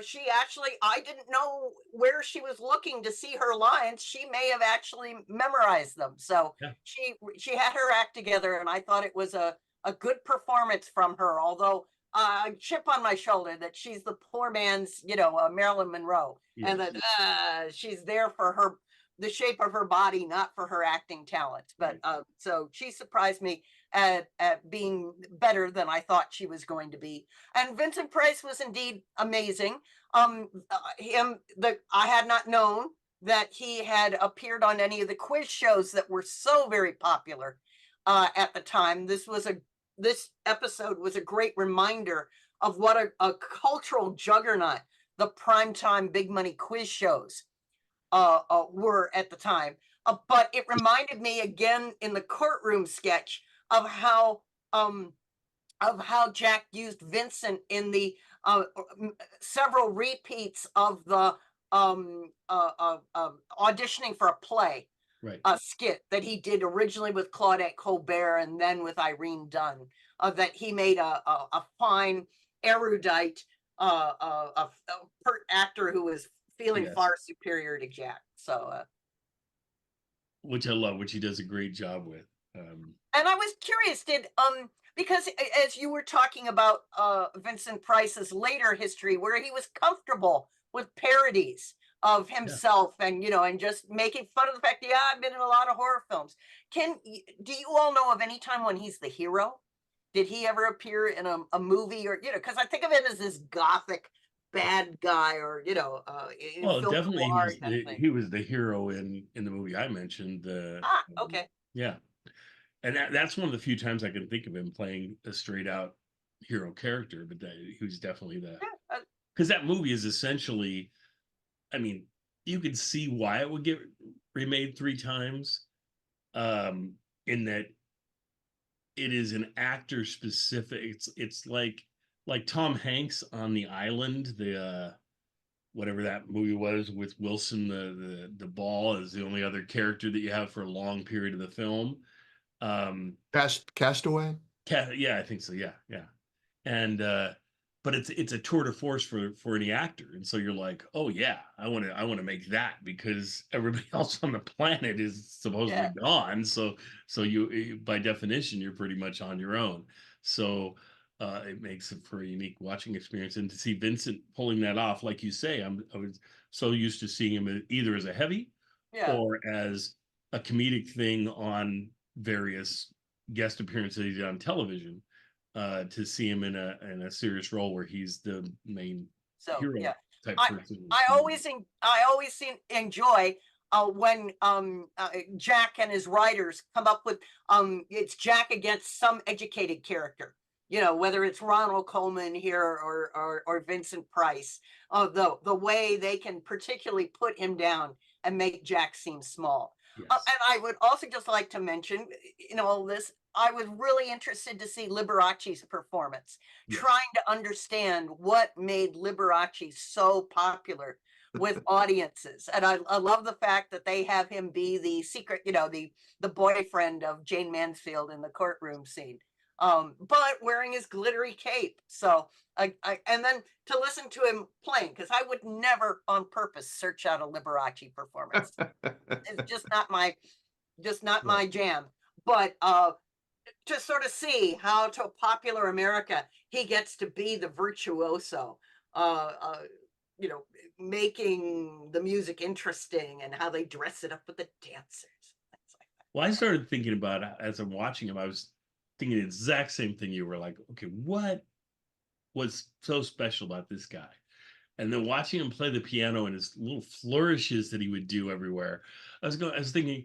She actually, I didn't know where she was looking to see her lines. She may have actually memorized them. So yeah. She had her act together, and I thought it was a good performance from her, although a chip on my shoulder that she's the poor man's, Marilyn Monroe. Yes. And that she's there for the shape of her body, not for her acting talent. But so she surprised me at being better than I thought she was going to be. And Vincent Price was indeed amazing. I had not known that he had appeared on any of the quiz shows that were so very popular at the time. This episode was a great reminder of what a cultural juggernaut the primetime big money quiz shows were at the time. But it reminded me again in the courtroom sketch of how Jack used Vincent in the several repeats of the auditioning for a play. Right. A skit that he did originally with Claudette Colbert and then with Irene Dunn, that he made a fine, erudite actor who was feeling far superior to Jack. So, which I love, which he does a great job with. And I was curious, because as you were talking about Vincent Price's later history, where he was comfortable with parodies of himself and just making fun of the fact I've been in a lot of horror films. Do you all know of any time when he's the hero? Did he ever appear in a movie or because I think of him as this gothic bad guy or well, definitely he was the hero in the movie I mentioned. Okay. Yeah, and that's one of the few times I can think of him playing a straight out hero character, but he was definitely because that movie is essentially, I mean, you could see why it would get remade 3 times, in that it is an actor specific. It's like Tom Hanks on The Island, the whatever that movie was with Wilson, the ball is the only other character that you have for a long period of the film. Castaway? Yeah, I think so. Yeah. And but it's a tour de force for any actor, and so you're like, oh yeah, I want to make that because everybody else on the planet is supposedly gone. So you by definition you're pretty much on your own. So it makes it for a unique watching experience, and to see Vincent pulling that off, like you say, I was so used to seeing him either as a heavy or as a comedic thing on various guest appearances he did on television. To see him in a serious role where he's the main hero type person. I always enjoy when Jack and his writers come up with it's Jack against some educated character, whether it's Ronald Colman here or Vincent Price, the way they can particularly put him down and make Jack seem small. Yes. And I would also just like to mention, all this, I was really interested to see Liberace's performance, Yes. trying to understand what made Liberace so popular with audiences. And I love the fact that they have him be the secret, the boyfriend of Jayne Mansfield in the courtroom scene, but wearing his glittery cape. So and then to listen to him playing, because I would never on purpose search out a Liberace performance. It's just not my jam. But to sort of see how to popular America he gets to be the virtuoso, making the music interesting and how they dress it up with the dancers. Well, I started thinking about as I'm watching him, I was thinking the exact same thing you were like, okay, what was so special about this guy? And then watching him play the piano and his little flourishes that he would do everywhere, I was thinking,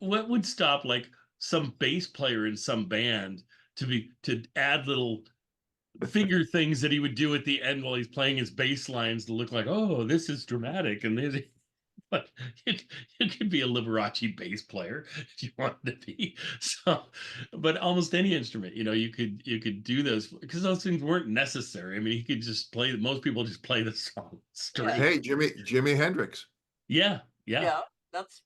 what would stop like some bass player in some band to add little finger things that he would do at the end while he's playing his bass lines to look like, oh, this is dramatic. And then but you could be a Liberace bass player if you wanted to be. So, but almost any instrument, you could do those because those things weren't necessary. I mean, he could just play. Most people just play the song straight. Hey, Jimi Hendrix. Yeah. That's.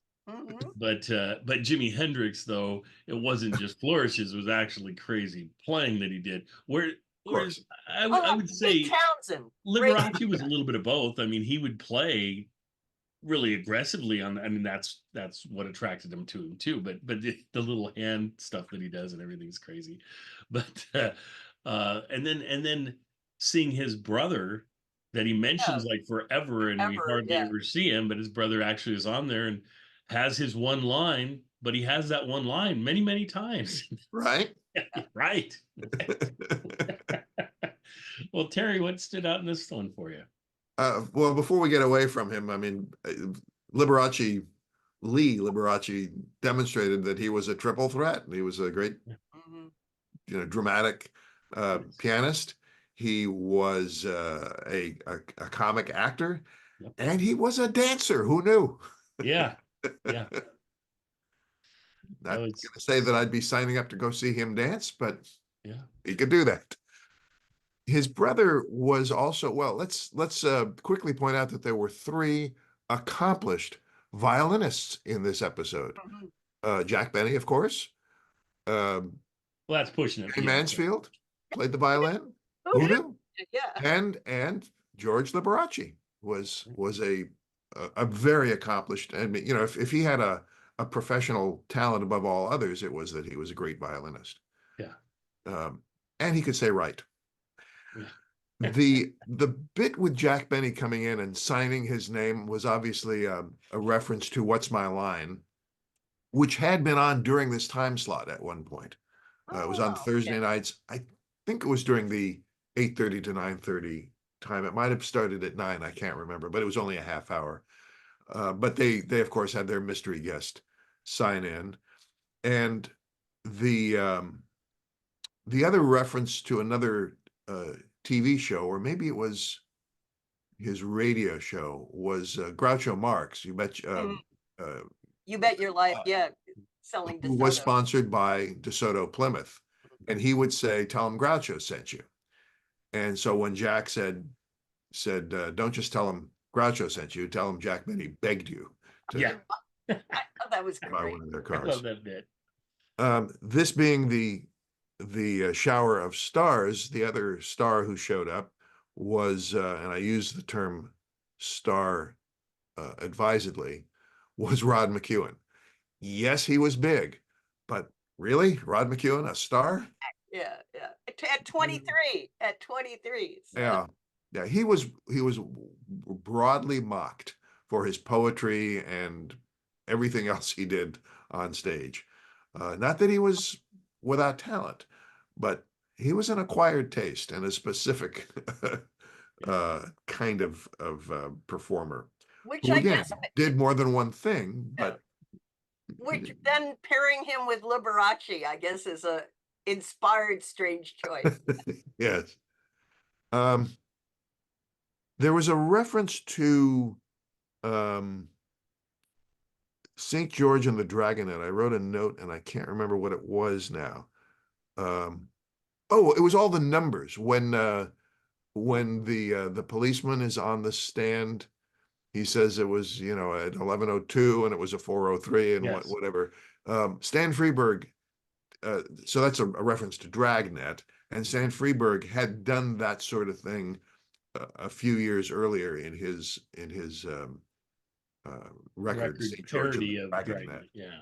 But Jimi Hendrix, though, it wasn't just flourishes; it was actually crazy playing that he did. Whereas I would say Townsend, Liberace was a little bit of both. I mean, he would play really aggressively I mean, that's what attracted him to him too. But the little hand stuff that he does and everything's crazy. But and then seeing his brother that he mentions like forever, and we hardly ever see him, but his brother actually is on there and has his one line, but he has that one line many, many times. Right. Right. Well, Terry, what stood out in this one for you? Well, before we get away from him, I mean, Liberace demonstrated that he was a triple threat. He was a great, dramatic pianist. He was a comic actor, and he was a dancer. Who knew? Yeah. Not going to say that I'd be signing up to go see him dance, but yeah, he could do that. His brother was also, well, let's quickly point out that there were 3 accomplished violinists in this episode. Jack Benny, of course. Well, that's pushing it. Jayne Mansfield played the violin. Who knew? Yeah. And George Liberace was a very accomplished, and if he had a professional talent above all others, it was that he was a great violinist. Yeah. And he could say right. The bit with Jack Benny coming in and signing his name was obviously a reference to What's My Line, which had been on during this time slot at one point. It was on Thursday nights. I think it was during the 8:30 to 9:30 time. It might have started at 9. I can't remember, but it was only a half hour. But they of course had their mystery guest sign in, and the other reference to another TV show, or maybe it was his radio show, was Groucho Marx. You bet. You bet your life. Yeah, selling. Who was sponsored by DeSoto Plymouth, and he would say, "Tell him Groucho sent you." And so when Jack said, "Don't just tell him Groucho sent you. Tell him Jack Benny begged you." Yeah, that was great. Buy one of their cars. I love that bit. This being the shower of stars, the other star who showed up was, and I use the term star advisedly, was Rod McEwen. Yes, he was big, but really, Rod McEwen, a star? Yeah. At 23. At 23. So. Yeah. He was broadly mocked for his poetry and everything else he did on stage. Not that he was without talent, but he was an acquired taste and a specific kind of performer. Which who, I again, guess did more than one thing, but which then pairing him with Liberace, I guess, is a inspired strange choice. yes. There was a reference to St. George and the Dragonet. I wrote a note and I can't remember what it was now. Oh, it was all the numbers when the policeman is on the stand. He says it was, at 11:02 and it was a 4:03 and Yes. whatever. Stan Freberg, so that's a reference to Dragnet, and Stan Freberg had done that sort of thing a few years earlier in his record, St. George and parody the of Dragonet. Dragnet. Yeah.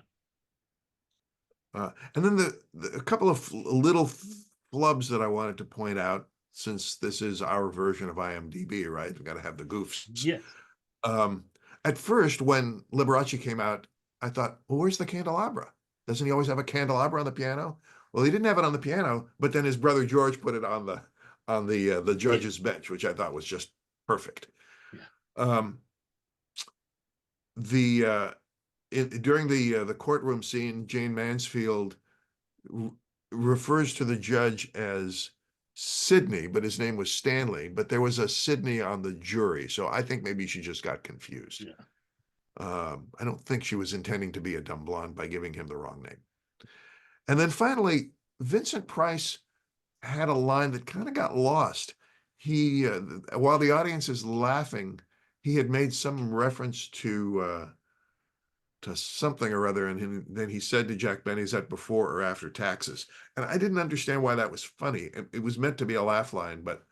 And then a couple of little flubs that I wanted to point out, since this is our version of IMDb, right? We've got to have the goofs. Yes. At first, when Liberace came out, I thought, well, where's the candelabra? Doesn't he always have a candelabra on the piano? Well, he didn't have it on the piano, but then his brother George put it on the judge's bench, which I thought was just perfect. Yeah. During the courtroom scene, Jayne Mansfield refers to the judge as Sidney, but his name was Stanley, but there was a Sidney on the jury. So I think maybe she just got confused. Yeah. I don't think she was intending to be a dumb blonde by giving him the wrong name. And then finally, Vincent Price had a line that kind of got lost. He, while the audience is laughing, he had made some reference to something or other, and then he said to Jack Benny, "Is that before or after taxes?" And I didn't understand why that was funny. It was meant to be a laugh line, but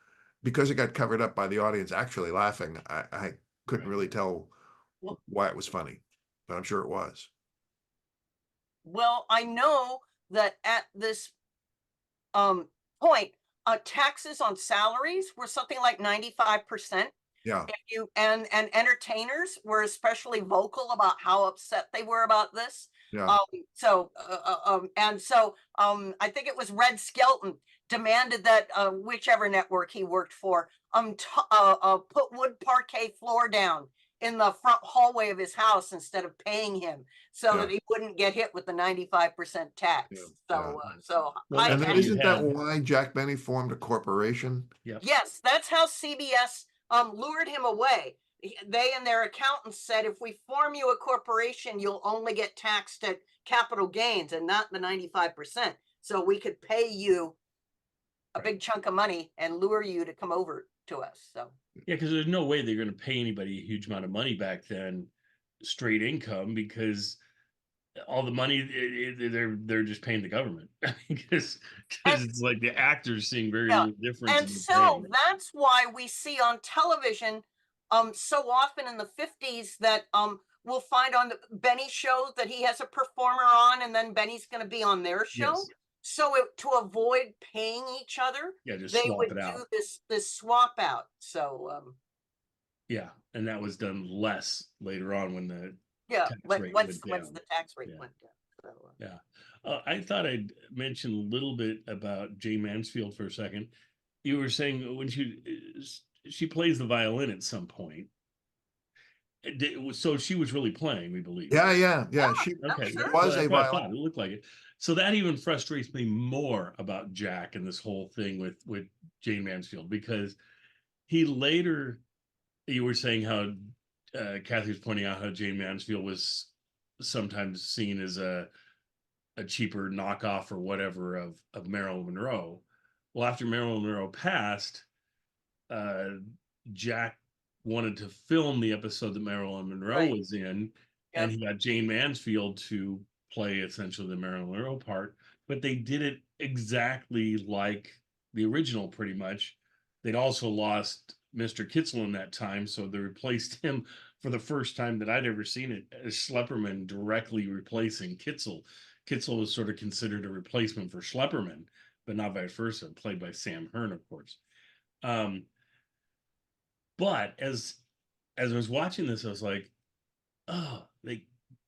because it got covered up by the audience actually laughing, I couldn't really tell why it was funny, but I'm sure it was. Well, I know that at this point, taxes on salaries were something like 95%. Yeah. And entertainers were especially vocal about how upset they were about this. Yeah. I think it was Red Skelton demanded that whichever network he worked for put wood parquet floor down in the front hallway of his house instead of paying him, so that he wouldn't get hit with the 95% tax. And then isn't that why Jack Benny formed a corporation? Yes, that's how CBS lured him away. They and their accountants said, if we form you a corporation, you'll only get taxed at capital gains and not the 95%. So we could pay you a big chunk of money and lure you to come over to us. So yeah, because there's no way they're going to pay anybody a huge amount of money back then, straight income, because all the money they're just paying the government because it's like the actors seeing very little difference. And so that's why we see on television so often in the 50s that we'll find on the Benny show that he has a performer on, and then Benny's going to be on their show. Yes. So to avoid paying each other, they would do this swap out. So yeah, and that was done less later on when the once the tax rate went down. So, yeah. I thought I'd mention a little bit about Jayne Mansfield for a second. You were saying when she plays the violin at some point. So she was really playing, we believe. Yeah. She was a violin. It looked like it. So that even frustrates me more about Jack and this whole thing with Jayne Mansfield, because he later, you were saying how Kathy was pointing out how Jayne Mansfield was sometimes seen as a cheaper knockoff or whatever of Marilyn Monroe. Well, after Marilyn Monroe passed, Jack wanted to film the episode that Marilyn Monroe was in, and he got Jayne Mansfield to play essentially the Marilyn Monroe part, but they did it exactly like the original, pretty much. They'd also lost Mr. Kitzel in that time, so they replaced him for the first time that I'd ever seen it as Schlepperman directly replacing Kitzel. Kitzel was sort of considered a replacement for Schlepperman, but not vice versa, played by Sam Hearn, of course. But as I was watching this, I was like, oh,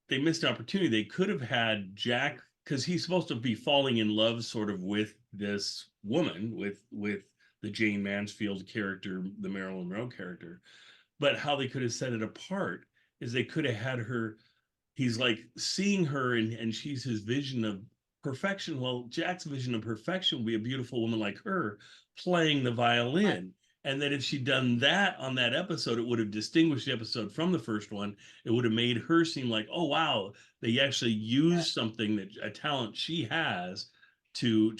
they missed an opportunity. They could have had Jack, because he's supposed to be falling in love sort of with this woman, with the Jayne Mansfield character, the Marilyn Monroe character. But how they could have set it apart is they could have had her, he's like seeing her and she's his vision of perfection. Well, Jack's vision of perfection would be a beautiful woman like her playing the violin. And that if she'd done that on that episode, it would have distinguished the episode from the first one. It would have made her seem like, oh wow, they actually used something, that a talent she has to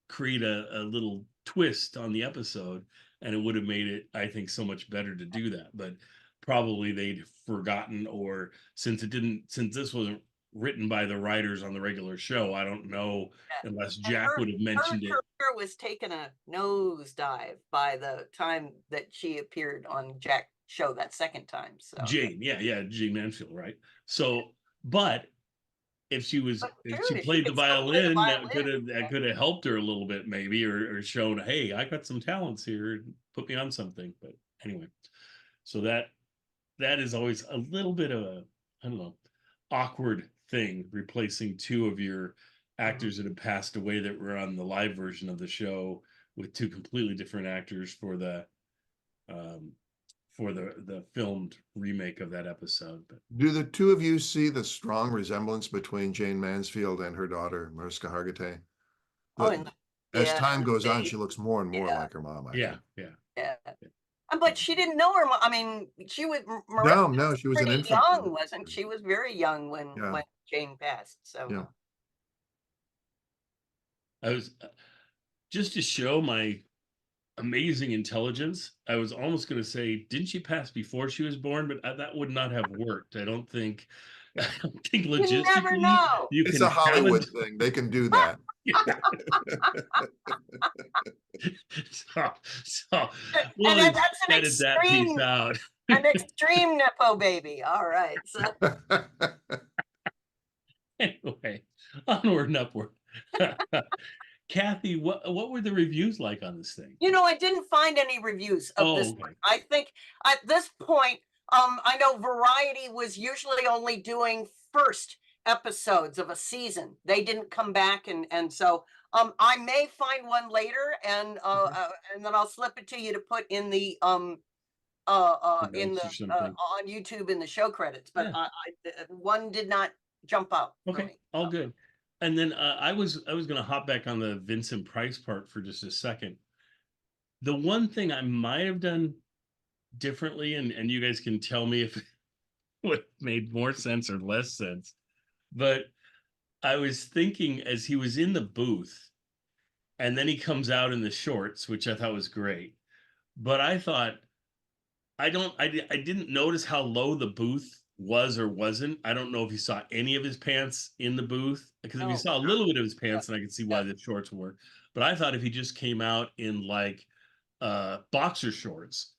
create a little twist on the episode, and it would have made it, I think, so much better to do that. But probably they'd forgotten, or since this wasn't written by the writers on the regular show, I don't know, unless Jack would have mentioned it. Her career was taking a nosedive by the time that she appeared on Jack's show that second time. So Jayne, Jayne Mansfield, right? So, but if she played the violin, that could have helped her a little bit, maybe, or shown, hey, I got some talents here, put me on something. But anyway, so that is always a little bit of a, I don't know, awkward thing, replacing two of your actors that have passed away that were on the live version of the show with two completely different actors for the filmed remake of that episode. But do the two of you see the strong resemblance between Jayne Mansfield and her daughter, Mariska Hargitay? As time goes on, she looks more and more like her mom. I think. Yeah. But she didn't know her. I mean, she was no, she was an infant. Young, wasn't she? Was very young when Jayne passed. So I was just to show my amazing intelligence. I was almost going to say, didn't she pass before she was born? But that would not have worked. I don't think logistically. You never know. It's a Hollywood thing. They can do that. And that's an extreme, an extreme Nepo baby. All right. So. Anyway, onward and upward. Kathy, what were the reviews like on this thing? You know, I didn't find any reviews of this one. I think at this point, I know Variety was usually only doing first episodes of a season. They didn't come back, and so I may find one later, and then I'll slip it to you to put in the on YouTube in the show credits. But one did not jump out. Okay, all good. And then I was going to hop back on the Vincent Price part for just a second. The one thing I might have done differently, and you guys can tell me if it would have made more sense or less sense, but I was thinking as he was in the booth, and then he comes out in the shorts, which I thought was great. But I thought, I didn't notice how low the booth was or wasn't. I don't know if you saw any of his pants in the booth, because if you saw a little bit of his pants, then I could see why the shorts were. But I thought if he just came out in like boxer shorts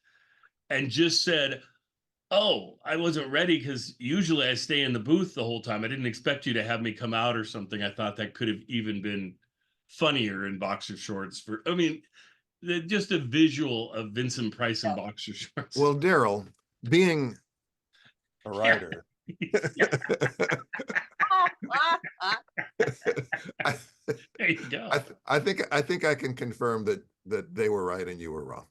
and just said, oh, I wasn't ready because usually I stay in the booth the whole time. I didn't expect you to have me come out or something. I thought that could have even been funnier in boxer shorts. Just a visual of Vincent Price in boxer shorts. Well, Daryl, being a writer, there you go. I think I can confirm that they were right and you were wrong.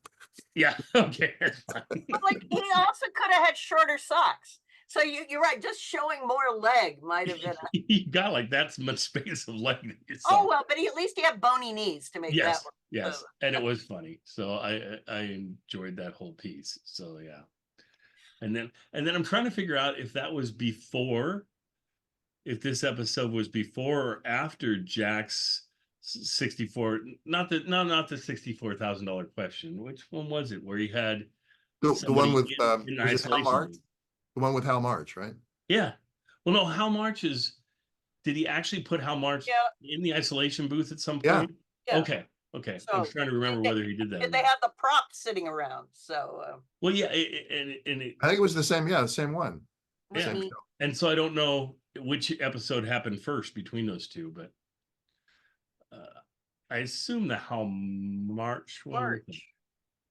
Yeah. Okay. Like he also could have had shorter socks. So you're right. Just showing more leg might have been. He got like that's much space of leg. Oh well, but at least he had bony knees to make that work. Yes, and it was funny. So I enjoyed that whole piece. So yeah, and then I'm trying to figure out if that was before, if this episode was before or after Jack's 64. Not the $64,000 question. Which one was it? Where he had the one with in isolation. Hal March? The one with Hal March, right? Yeah. Well, no, Hal March is. Did he actually put Hal March in the isolation booth at some point? Yeah. Okay. So I was trying to remember whether he did that. They had the props sitting around, so. Well, yeah, I think it was the same. Yeah, the same one. Yeah. Same show. And so I don't know which episode happened first between those two, but I assume the Hal March one.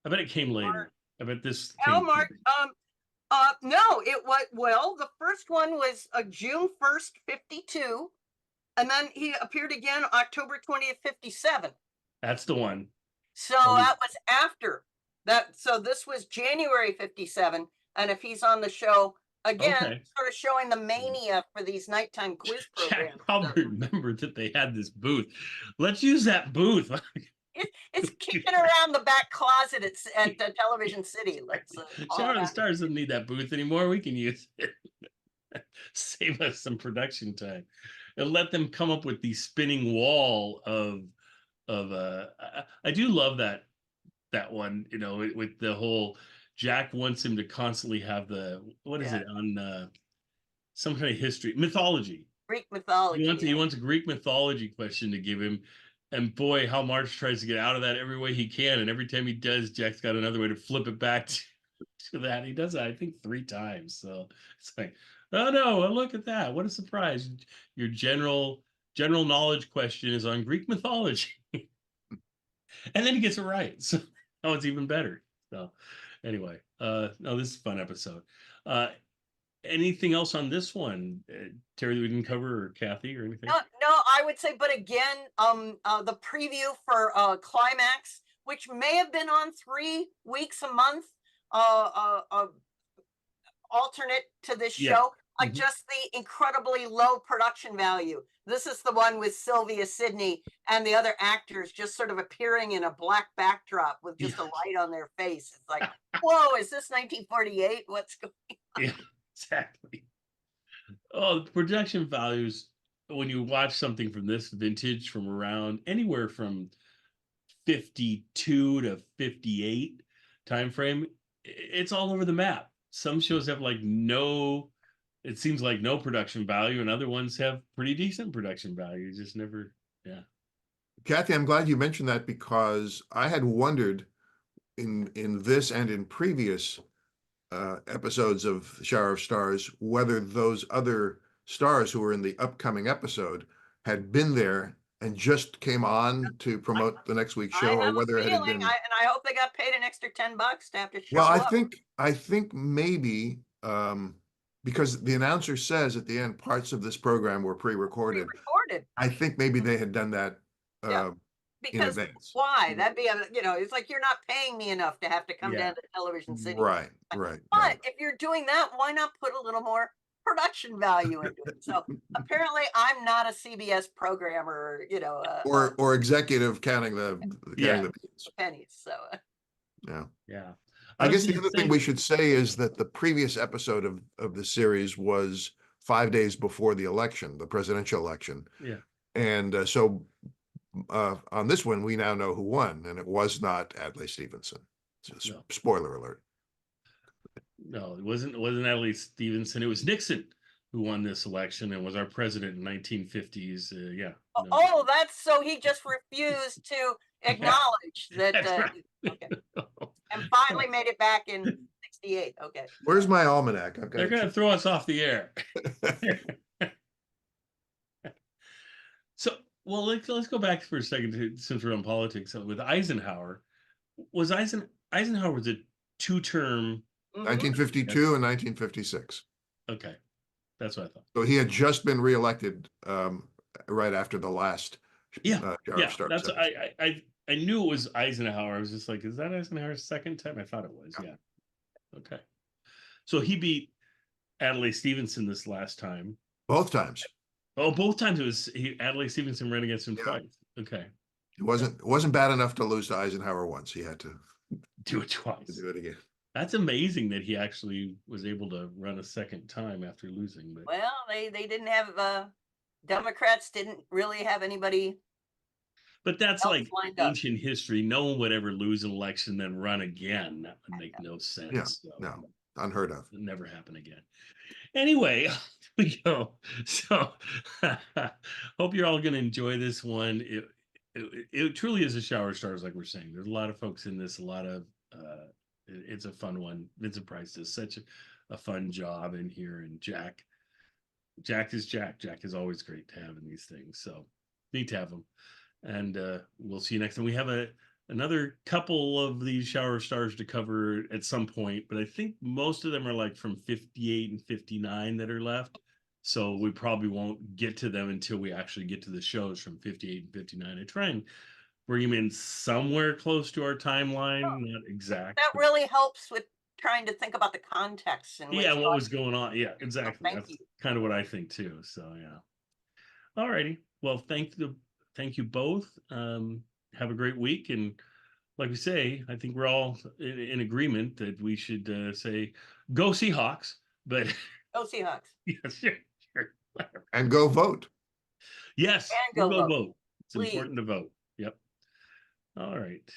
I bet it came later. I bet this. Hal March. No, it was, well, the first one was June 1st, 52. And then he appeared again October 20th, 57. That's the one. So that was after that. So this was January 57. And if he's on the show again, sort of showing the mania for these nighttime quiz programs. Jack probably remembered that they had this booth. Let's use that booth. It's kicking around the back closet at Television City. Let's Shower of the Stars doesn't need that booth anymore. We can use it. Save us some production time. And let them come up with the spinning wall of I do love that one, with the whole Jack wants him to constantly have the what is it on some kind of history mythology. Greek mythology. He wants a Greek mythology question to give him. And boy, how Marge tries to get out of that every way he can. And every time he does, Jack's got another way to flip it back to that. He does that, I think, 3 times. So it's like, oh no, look at that. What a surprise. Your general knowledge question is on Greek mythology. And then he gets it right. So now it's even better. So anyway, no, this is a fun episode. Anything else on this one, Terry, that we didn't cover, or Kathy, or anything? No, I would say, but again, the preview for Climax, which may have been on 3 weeks a month, alternate to this show, just the incredibly low production value. This is the one with Sylvia Sidney and the other actors just sort of appearing in a black backdrop with just a light on their face. It's like, whoa, is this 1948? What's going on? Yeah. Exactly. Oh, the production values, when you watch something from this vintage, from around anywhere from 52 to 58 time frame, it's all over the map. Some shows have it seems like no production value, and other ones have pretty decent production value. You just never, Kathy, I'm glad you mentioned that, because I had wondered in this and in previous episodes of Shower of Stars whether those other stars who were in the upcoming episode had been there and just came on to promote the next week's show, or whether it had been. And I hope they got paid an extra $10 to have to show Well, up. I think maybe because the announcer says at the end parts of this program were pre-recorded. I think maybe they had done that in advance. Why? That'd be it's like, you're not paying me enough to have to come down to Television City. Right. But if you're doing that, why not put a little more production value into it? So apparently I'm not a CBS programmer, or executive counting the pennies. So yeah. I guess the other thing we should say is that the previous episode of the series was 5 days before the election, the presidential election. Yeah. And so on this one, we now know who won, and it was not Adlai Stevenson. No. Spoiler alert. No, it wasn't Adlai Stevenson. It was Nixon who won this election and was our president in 1950s. Oh, that's so he just refused to acknowledge that. Right. Okay. And finally made it back in 68. Okay. Where's my almanac? They're going to throw us off the air. So, well, let's go back for a second since we're on politics. With Eisenhower, Eisenhower was a 2-term. 1952 and 1956. Okay, that's what I thought. So he had just been reelected right after the last. That's I knew it was Eisenhower. I was just like, is that Eisenhower's second time? I thought it was. Yeah. Okay. So he beat Adlai Stevenson this last time. Both times. Oh, both times it was Adlai Stevenson ran against him twice. Okay. It wasn't bad enough to lose to Eisenhower once. He had to do it twice. Do it again. That's amazing that he actually was able to run a second time after losing. But well, they didn't have Democrats didn't really have anybody. But that's like ancient history. No one would ever lose an election then run again. That would make no sense. Yeah, no, unheard of. It'll never happen again. Anyway, here we go. So hope you're all going to enjoy this one. It truly is a shower of stars, like we're saying. There's a lot of folks in this, a lot of it's a fun one. Vincent Price does such a fun job in here, and Jack is Jack. Jack is always great to have in these things. So neat to have him. And we'll see you next time. We have another couple of these shower of stars to cover at some point, but I think most of them are like from 58 and 59 that are left. So we probably won't get to them until we actually get to the shows from 58 and 59. I try and bring them in somewhere close to our timeline, not exact. That really helps with trying to think about the context. And what was going on. Yeah, exactly. That's kind of what I think too. So yeah. All righty. Well, thank you both. have a great week. And like we say, I think we're all in agreement that we should say, go Seahawks. But Go Seahawks. yes, sure. And go vote. Yes, And we'll go go vote. vote. It's Please. important to vote. Yep. All right.